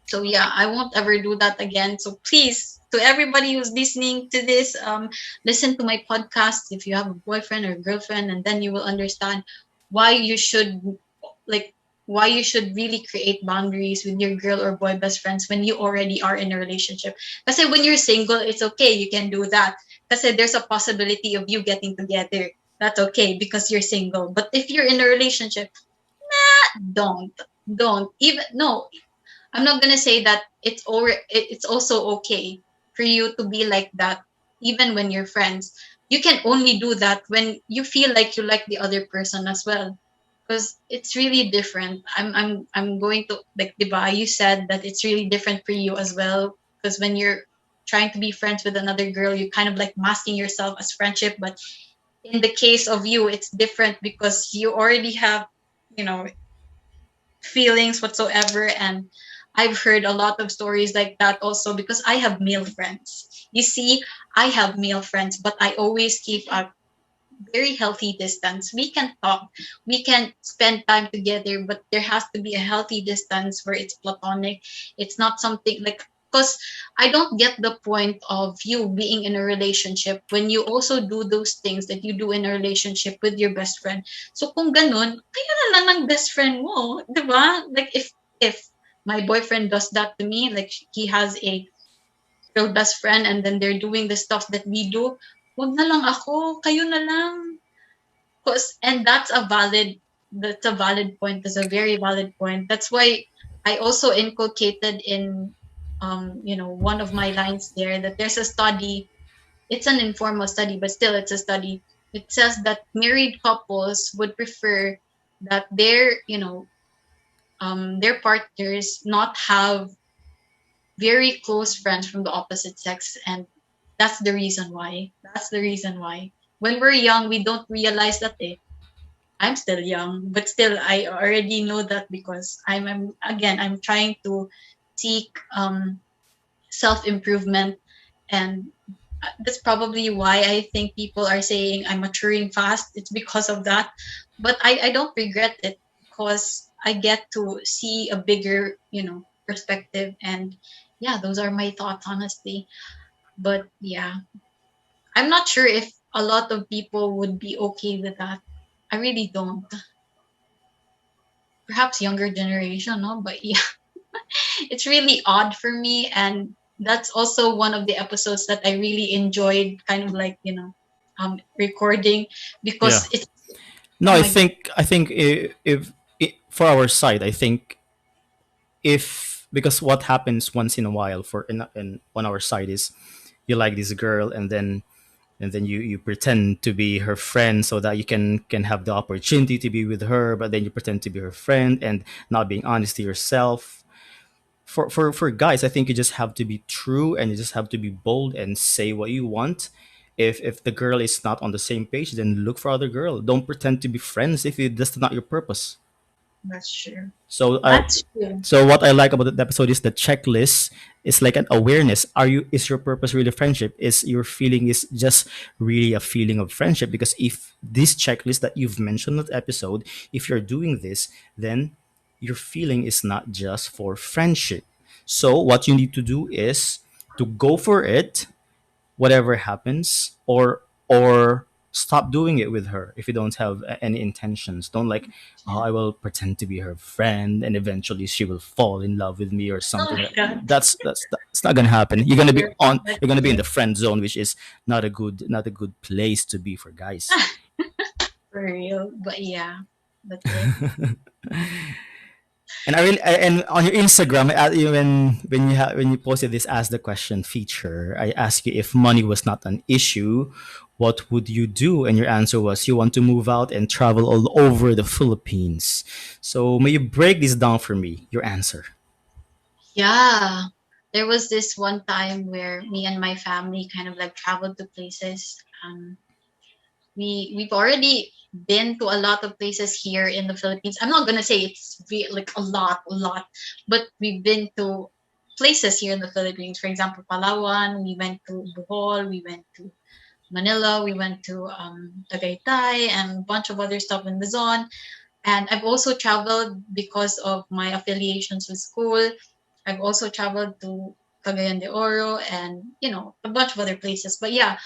So yeah, I won't ever do that again. So please, to everybody who's listening to this, listen to my podcast if you have a boyfriend or girlfriend, and then you will understand why you should like why you should really create boundaries with your girl or boy best friends when you already are in a relationship. Because when you're single, it's okay, you can do that. Because there's a possibility of you getting together. That's okay because you're single. But if you're in a relationship, don't don't even no, I'm not gonna say that it's also okay for you to be like that even when you're friends. You can only do that when you feel like you like the other person as well. Because it's really different. I'm going to like Diba, you said that it's really different for you as well. Because when you're trying to be friends with another girl, you kind of like masking yourself as friendship. But in the case of you, it's different because you already have, you know, feelings whatsoever. And I've heard a lot of stories like that also because I have male friends. You see, I have male friends, but I always keep a very healthy distance. We can talk, we can spend time together, but there has to be a healthy distance where it's platonic. It's not something like, because I don't get the point of you being in a relationship when you also do those things that you do in a relationship with your best friend. So kung ganun, kayo na lang ng best friend mo, 'di ba? Like if my boyfriend does that to me, like he has a real best friend and then they're doing the stuff that we do, wag na lang ako, kayo na lang. 'Cause and that's a valid point. That's a very valid point. That's why I also inculcated in one of my lines there that there's a study. It's an informal study, but still it's a study. It says that married couples would prefer that their partners not have very close friends from the opposite sex, and that's the reason why. That's the reason why. When we're young, we don't realize that I'm still young, but still I already know that because I'm trying to seek self improvement, and that's probably why I think people are saying I'm maturing fast. It's because of that, but I don't regret it because I get to see a bigger perspective, and yeah, those are my thoughts honestly. But yeah, I'm not sure if a lot of people would be okay with that. I really don't. Perhaps younger generation, no? But yeah, it's really odd for me, and that's also one of the episodes that I really enjoyed, kind of like recording Yeah. because it's No, oh I my god, think if for our side, I think if because what happens once in a while in on our side is you like this girl and then you pretend to be her friend so that you can have the opportunity to be with her, but then you pretend to be her friend and not being honest to yourself. For guys, I think you just have to be true and you just have to be bold and say what you want. If the girl is not on the same page, then look for other girl. Don't pretend to be friends if that's not your purpose. that's true. So That's true. so what I like about the episode is the checklist is like an awareness. Is your purpose really friendship? Is your feeling is just really a feeling of friendship? Because if this checklist that you've mentioned in that episode, if you're doing this, then your feeling is not just for friendship. So what you need to do is to go for it whatever happens, or stop doing it with her if you don't have any intentions. Don't like, oh, I will pretend to be her friend and eventually she will fall in love with me or Oh something. my god, That's not gonna happen. you're that's You're gonna be in true. the friend zone, which is not a good place to be for guys. For real. But yeah, that's it. And and on your Instagram, when you posted this ask the question feature, I asked you if money was not an issue, what would you do? And your answer was you want to move out and travel all over the Philippines. So may you break this down for me? Your answer. Yeah. There was this one time where me and my family kind of like traveled to places. We've already been to a lot of places here in the Philippines. I'm not gonna say it's like a lot, but we've been to places here in the Philippines. For example, Palawan. We went to Bohol. We went to Manila. We went to Tagaytay and a bunch of other stuff in Luzon. And I've also traveled because of my affiliations with school. I've also traveled to Cagayan de Oro and a bunch of other places. But yeah,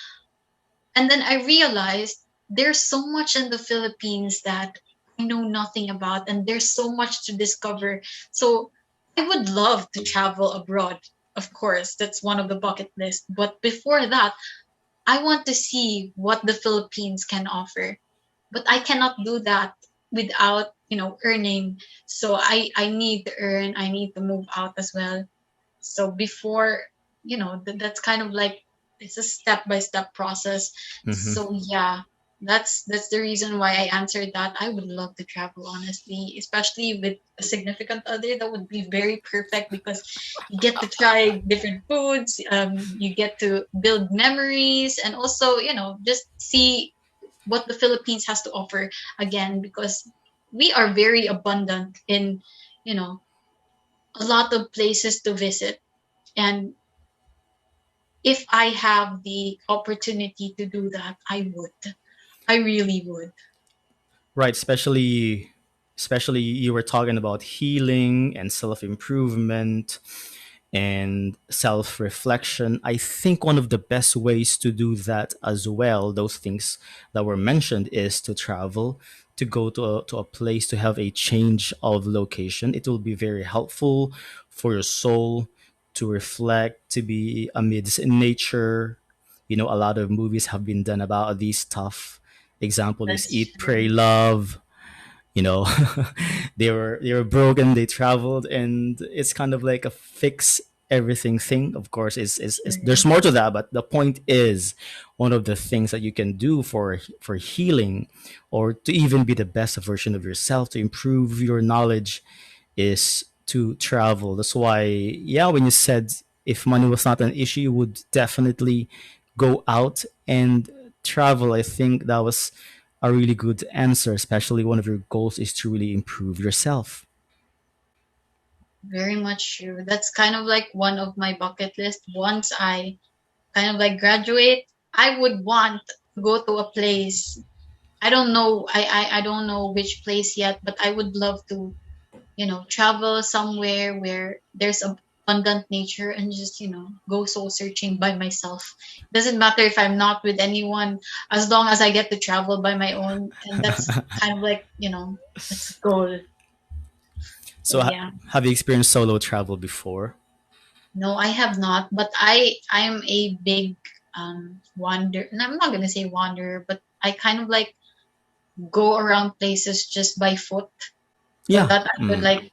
and then I realized there's so much in the Philippines that I know nothing about, and there's so much to discover. So I would love to travel abroad. Of course, that's one of the bucket list. But before that, I want to see what the Philippines can offer. But I cannot do that without, earning. So I need to earn, I need to move out as well. So before, that's kind of like it's a step by step process. Hmm. So yeah, that's the reason why I answered that. I would love to travel, honestly, especially with a significant other. That would be very perfect because you get to try different foods, you get to build memories, and also just see what the Philippines has to offer again, because we are very abundant in you know a lot of places to visit. And if I have the opportunity to do that, I would. I really would. Right, especially you were talking about healing and self improvement. and self reflection. I think one of the best ways to do that as well, those things that were mentioned, is to travel, to go to a place, to have a change of location. It will be very helpful for your soul to reflect, to be amidst nature. You know, a lot of movies have been done about these stuff. Example is That's Eat, Pray, true. Love. You know, they were broken, they traveled, and it's kind of like a fix everything thing. Of course, is there's True. more to that, but the point is, one of the things that you can do for healing, or to even be the best version of yourself, to improve your knowledge, is to travel. That's why, yeah, when you said if money was not an issue, you would definitely go out and travel. I think that was a really good answer, especially one of your goals is to really improve yourself. Very much true. That's kind of like one of my bucket list. Once I kind of like graduate, I would want to go to a place. I don't know. I don't know which place yet, but I would love to, travel somewhere where there's abundant nature and just, go soul searching by myself. Doesn't matter if I'm not with anyone, as long as I get to travel by my own. And that's kind of like, that's a goal. So So, yeah. have you experienced solo travel before? No, I have not, but I'm a big wander. And I'm not gonna say wanderer, but I kind of like go around places just by foot so Yeah. that I could like,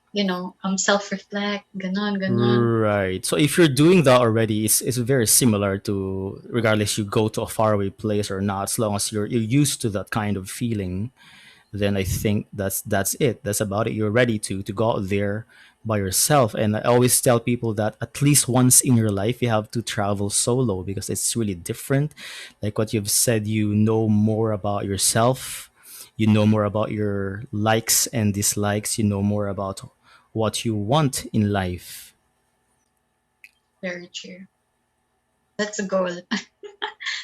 self-reflect, ganon, ganon. Right. So if you're doing that already, it's very similar to, regardless you go to a faraway place or not, as long as you're used to that kind of feeling, then I think that's it. That's about it. You're ready to go out there by yourself. And I always tell people that at least once in your life you have to travel solo, because it's really different. Like what you've said, you know more about yourself, you know more about your likes and dislikes, you know more about what you want in life. Very true. That's a goal.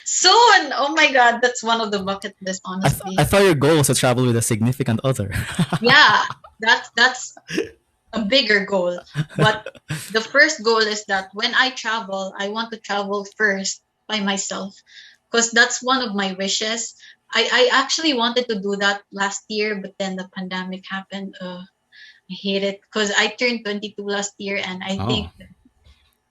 Soon! Oh my god, that's one of the bucket list, I honestly. thought your goal was to travel with a significant other. Yeah, that's a bigger goal. But the first goal is that when I travel, I want to travel first by myself because that's one of my wishes. I actually wanted to do that last year, but then the pandemic happened. I hate it because I turned 22 last year, and I Oh. think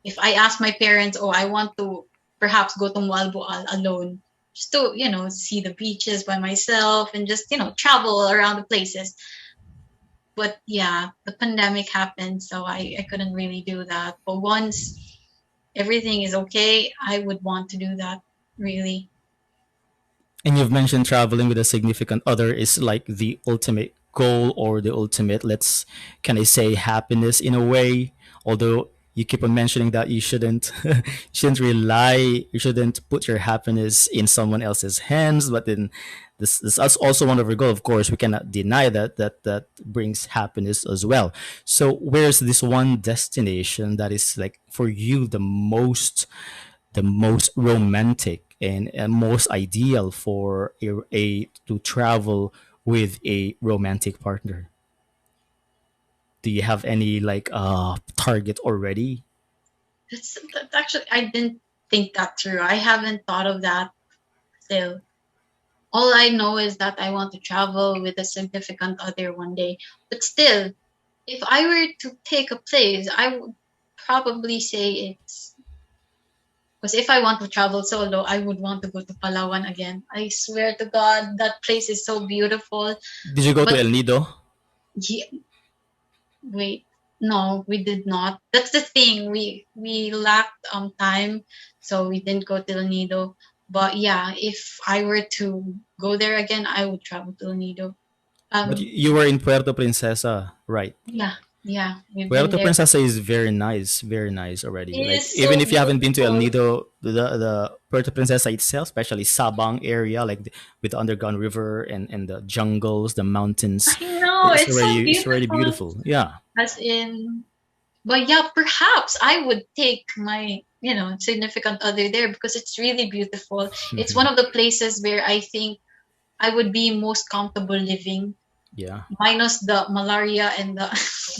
if I ask my parents, oh, I want to perhaps go to Malboal alone, just to, see the beaches by myself and just, travel around the places. But yeah, the pandemic happened, so I couldn't really do that. But once everything is okay, I would want to do that, really. And you've mentioned traveling with a significant other is like the ultimate goal, or the ultimate, let's, can I say, happiness in a way. Although you keep on mentioning that you shouldn't you shouldn't rely, you shouldn't put your happiness in someone else's hands. But then this is also one of our goal. Of course, we cannot deny that brings happiness as well. So where's this one destination that is like for you the most romantic and most ideal for a to travel with a romantic partner? Do you have any like target already? That's actually, I didn't think that through. I haven't thought of that still. All I know is that I want to travel with a significant other one day. But still, if I were to pick a place, I would probably say it's because if I want to travel solo, I would want to go to Palawan again. I swear to God, that place is so beautiful. Did you go to But El Nido? yeah, wait, no, we did not. That's the thing. We lacked time, so we didn't go to El Nido. But yeah, if I were to go there again, I would travel to El Nido. But Um, you were in Puerto Princesa, right? yeah, yeah, we've been Puerto there. Princesa is very nice already. It Like is even so if you haven't been to El beautiful. Nido, the Puerto Princesa itself, especially Sabang area, like with the underground river and the jungles, the mountains, I know, it's it's so already it's already beautiful. beautiful. Yeah. As in, but yeah, perhaps I would take my, significant other there because it's really beautiful. It's one of the places where I think I would be most comfortable living. Yeah. minus the malaria and the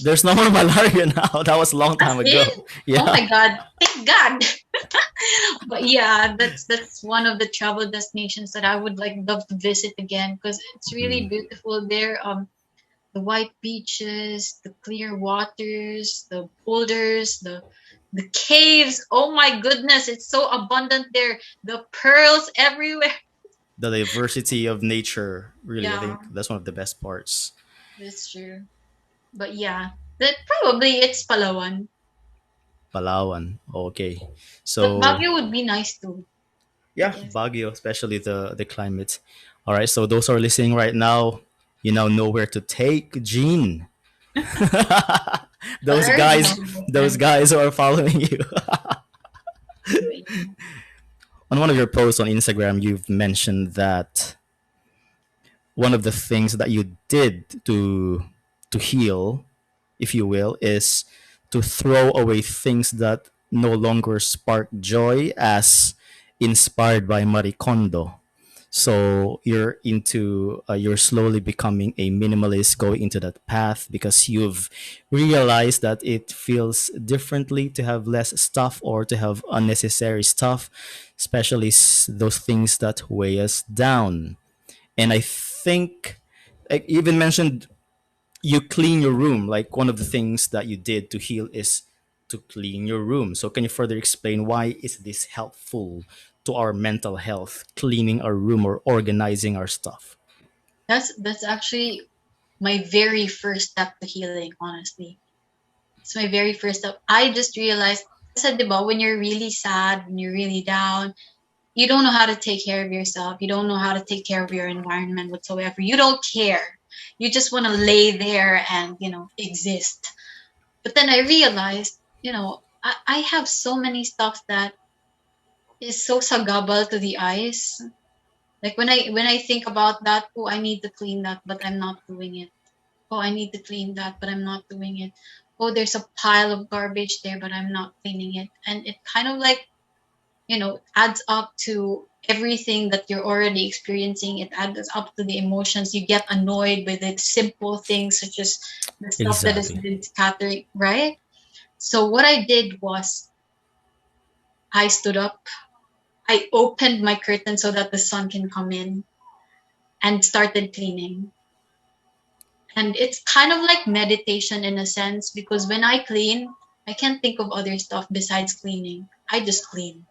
There's no more malaria now. That was a long that's time it. ago. Oh Yeah. my god, thank God. But yeah, that's one of the travel destinations that I would like love to visit again because it's really Mhm. beautiful there. The white beaches, the clear waters, the boulders, the caves. Oh my goodness, it's so abundant there. The pearls everywhere. The diversity of nature, really, I Yeah, think that's one of the best parts. that's true. But yeah, that probably it's Palawan. Palawan. Okay. But So Baguio would be nice too, I yeah, guess. Baguio, especially the climate. All right. So those who are listening right now, you now know where to take Gene. But those I already guys, have a those boyfriend. guys who are following you. But yeah. On one of your posts on Instagram, you've mentioned that one of the things that you did to heal, if you will, is to throw away things that no longer spark joy, as inspired by Marie Kondo. So you're slowly becoming a minimalist, going into that path because you've realized that it feels differently to have less stuff or to have unnecessary stuff, especially those things that weigh us down. And I think I even mentioned you clean your room. Like one of the things that you did to heal is to clean your room. So can you further explain why is this helpful to our mental health, cleaning our room or organizing our stuff? That's actually my very first step to healing, honestly. It's my very first step. I just realized, I said, diba, when you're really sad, when you're really down, you don't know how to take care of yourself. You don't know how to take care of your environment whatsoever. You don't care. You just want to lay there and, exist. But then I realized, I have so many stuff that is so sagabal to the eyes. Like when I think about that, oh, I need to clean that, but I'm not doing it. Oh, I need to clean that, but I'm not doing it. Oh, there's a pile of garbage there, but I'm not cleaning it. And it kind of like, adds up to everything that you're already experiencing. It adds up to the emotions. You get annoyed by the simple things, such as the stuff that has Exactly. been scattered, right? So what I did was I stood up, I opened my curtain so that the sun can come in and started cleaning. And it's kind of like meditation in a sense because when I clean, I can't think of other stuff besides cleaning. I just clean.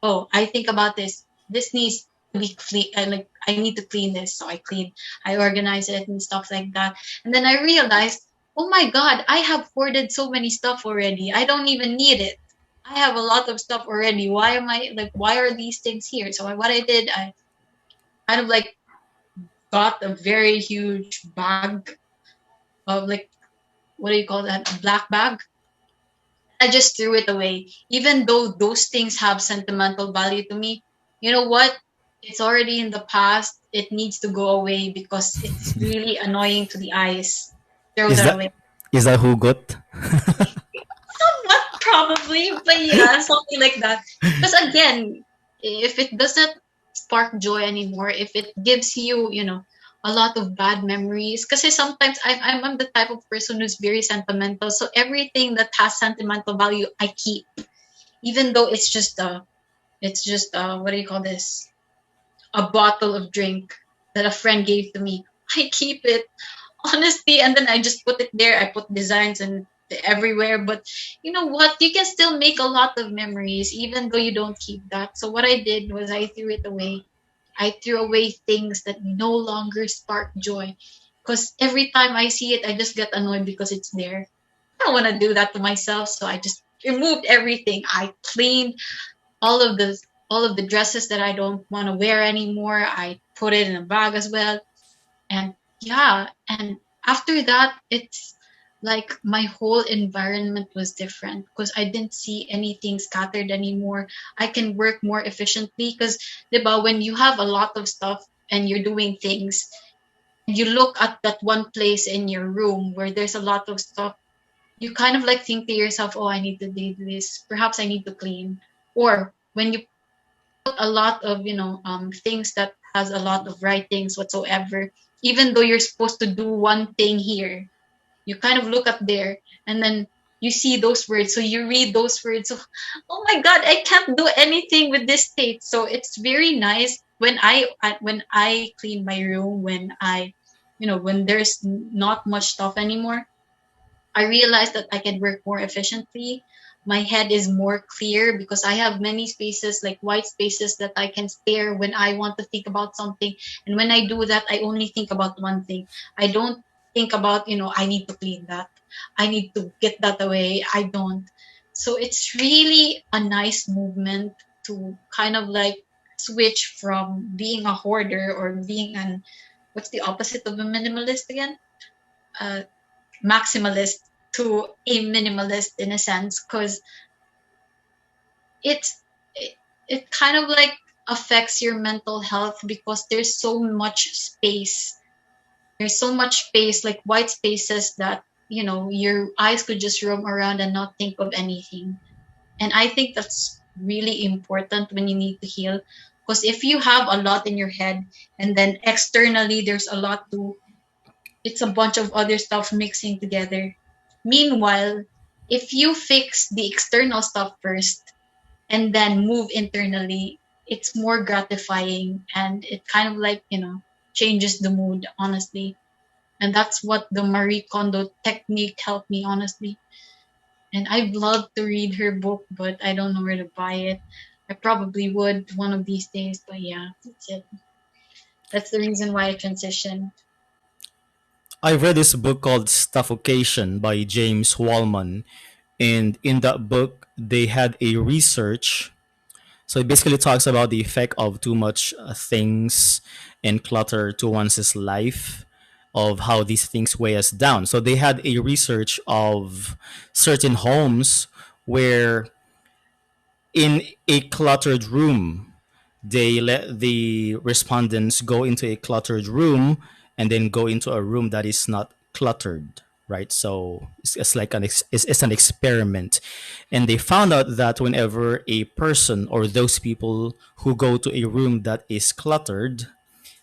Oh, I think about this. This needs to be clean. I need to clean this, so I clean. I organize it and stuff like that. And then I realized, oh my God, I have hoarded so many stuff already. I don't even need it. I have a lot of stuff already. Why am I like? Why are these things here? So what I did, I kind of like got a very huge bag of like, what do you call that? A black bag. I just threw it away. Even though those things have sentimental value to me, you know what? It's already in the past. It needs to go away because it's really annoying to the eyes. Throw Is that that away. is that who got? Somewhat probably, but yeah, something like that. Because again, if it doesn't spark joy anymore, if it gives you, a lot of bad memories, because sometimes I'm the type of person who's very sentimental. So everything that has sentimental value, I keep, even though it's just what do you call this? A bottle of drink that a friend gave to me. I keep it honestly, and then I just put it there. I put designs and everywhere, but you know what? You can still make a lot of memories even though you don't keep that. So what I did was I threw it away. I threw away things that no longer spark joy. Because every time I see it, I just get annoyed because it's there. I don't want to do that to myself, so I just removed everything. I cleaned all of the all of the dresses that I don't want to wear anymore. I put it in a bag as well. And yeah, and after that, it's like my whole environment was different because I didn't see anything scattered anymore. I can work more efficiently because, when you have a lot of stuff and you're doing things, you look at that one place in your room where there's a lot of stuff, you kind of like think to yourself, oh, I need to do this. Perhaps I need to clean. Or when you put a lot of things that has a lot of writings whatsoever, even though you're supposed to do one thing here, you kind of look up there and then you see those words, so you read those words. So, oh my god, I can't do anything with this state. So it's very nice when I clean my room, when I, when there's not much stuff anymore. I realized that I can work more efficiently. My head is more clear because I have many spaces, like white spaces, that I can stare when I want to think about something. And when I do that, I only think about one thing. I don't think about, I need to clean that. I need to get that away. I don't. So it's really a nice movement to kind of like switch from being a hoarder or being what's the opposite of a minimalist again? Uh, Maximalist to a minimalist in a sense, because it's it kind of like affects your mental health because there's so much space, like white spaces, that your eyes could just roam around and not think of anything. And I think that's really important when you need to heal, because if you have a lot in your head and then externally there's a lot too, it's a bunch of other stuff mixing together. Meanwhile, if you fix the external stuff first and then move internally, it's more gratifying, and it kind of like, changes the mood, honestly. And that's what the Marie Kondo technique helped me, honestly. And I'd love to read her book, but I don't know where to buy it. I probably would one of these days, but yeah, that's it. That's the reason why I transitioned. I read this book called Suffocation by James Wallman, and in that book they had a research. So it basically talks about the effect of too much things and clutter to one's life, of how these things weigh us down. So they had a research of certain homes where in a cluttered room, they let the respondents go into a cluttered room and then go into a room that is not cluttered, right? So it's like it's an experiment. And they found out that whenever a person or those people who go to a room that is cluttered,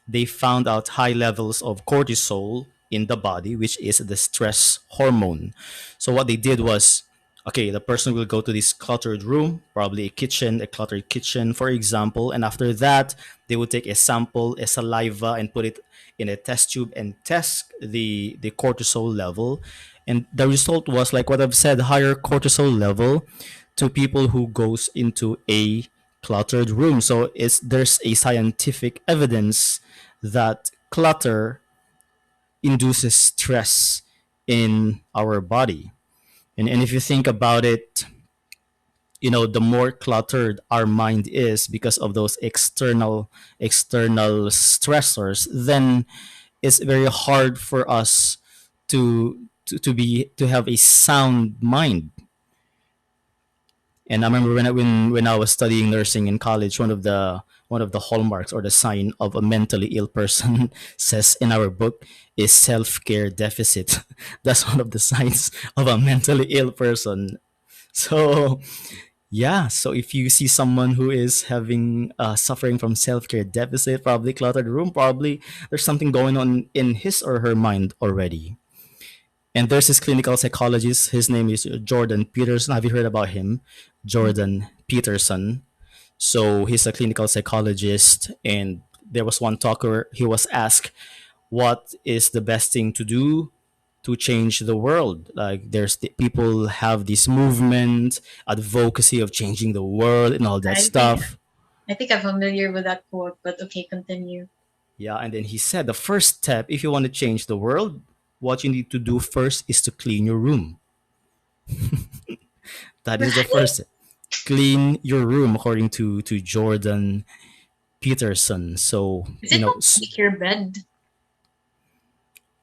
they found out high levels of cortisol in the body, which is the stress hormone. So what they did was, okay, the person will go to this cluttered room, probably a cluttered kitchen, for example, and after that, they will take a sample, a saliva, and put it in a test tube and test the cortisol level. And the result was like what I've said, higher cortisol level to people who goes into a cluttered room. So it's there's a scientific evidence that clutter induces stress in our body. And if you think about it, the more cluttered our mind is because of those external stressors, then it's very hard for us to have a sound mind. And I remember when I was studying nursing in college, one of the hallmarks or the sign of a mentally ill person says in our book is self-care deficit. That's one of the signs of a mentally ill person. So yeah, so if you see someone who is having suffering from self-care deficit, probably cluttered room, probably there's something going on in his or her mind already. And there's this clinical psychologist. His name is Jordan Peterson. Have you heard about him? Jordan Peterson. So he's a clinical psychologist. And there was one talker, he was asked, what is the best thing to do to change the world? Like people have this movement, advocacy of changing the world and all that I think stuff. I think I'm familiar with that quote, but okay, continue. Yeah, and then he said the first step, if you want to change the world, what you need to do first is to clean your room. That is the Right? first. Clean your room, according to Jordan Peterson. So Is it not make your bed?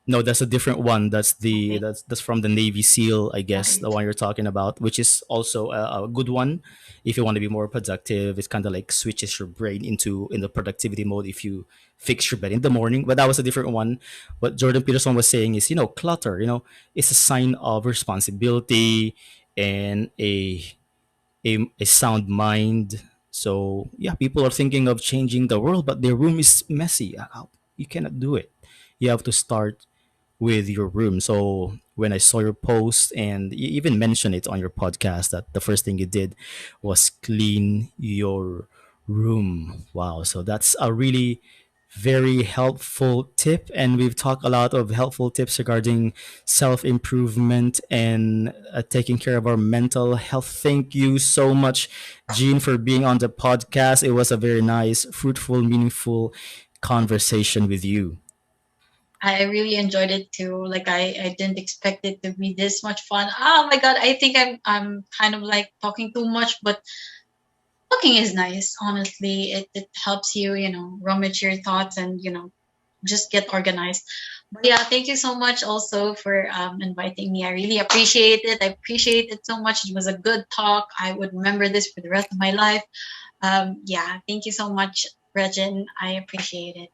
no, that's a different one. Okay, That's from the Navy SEAL, I guess, the right. one you're talking about, which is also a good one. If you want to be more productive, it's kind of like switches your brain into productivity mode if you fix your bed in the morning. But that was a different one. What Jordan Peterson was saying is, clutter. It's a sign of responsibility and a sound mind. So yeah, people are thinking of changing the world, but their room is messy. You cannot do it. you have to start with your room. So when I saw your post and you even mentioned it on your podcast that the first thing you did was clean your room. Wow. So that's a really very helpful tip. And we've talked a lot of helpful tips regarding self improvement and taking care of our mental health. Thank you so much, Jean, for being on the podcast. It was a very nice, fruitful, meaningful conversation with you. I really enjoyed it too. Like I didn't expect it to be this much fun. Oh my god, I think I'm kind of like talking too much, but talking is nice, honestly. It helps you, rummage your thoughts and, just get organized. But yeah, thank you so much also for inviting me. I really appreciate it. I appreciate it so much. It was a good talk. I would remember this for the rest of my life. Yeah, thank you so much, Regin. I appreciate it.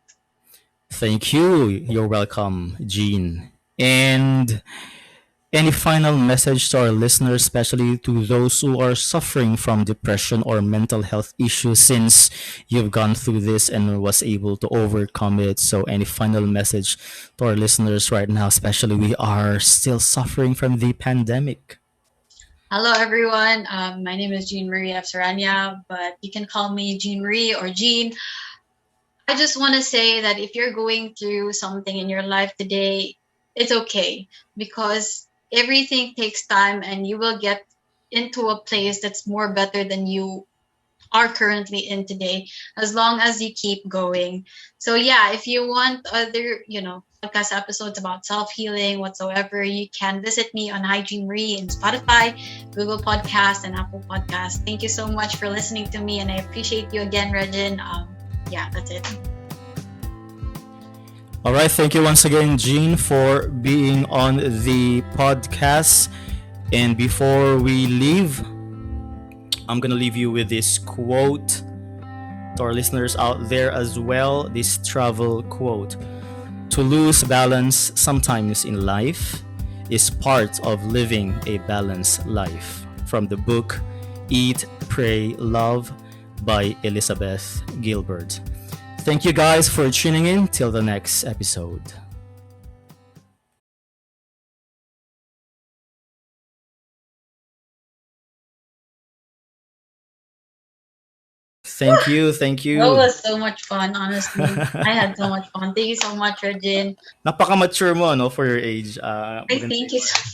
Thank you. You're welcome, Jean. And any final message to our listeners, especially to those who are suffering from depression or mental health issues, since you've gone through this and was able to overcome it? So, any final message to our listeners right now, especially we are still suffering from the pandemic? Hello, everyone. My name is Jean Marie Saraña, but you can call me Jean Marie or Jean. I just want to say that if you're going through something in your life today, it's okay because everything takes time and you will get into a place that's more better than you are currently in today as long as you keep going. So yeah, if you want other, podcast episodes about self-healing whatsoever, you can visit me on Hygiene Marie in Spotify, Google Podcast, and Apple Podcast. Thank you so much for listening to me, and I appreciate you again, Regin. Yeah, that's it. All right. Thank you once again, Jean, for being on the podcast. And before we leave, I'm going to leave you with this quote to our listeners out there as well. This travel quote: to lose balance sometimes in life is part of living a balanced life. From the book Eat, Pray, Love by Elizabeth Gilbert. Thank you guys for tuning in. Till the next episode. Thank you. Thank That you. was so much fun, honestly. I had so much fun. Thank you so much, Regin. Napaka-mature mo, no, for your age. I Maganda thank yung you ano.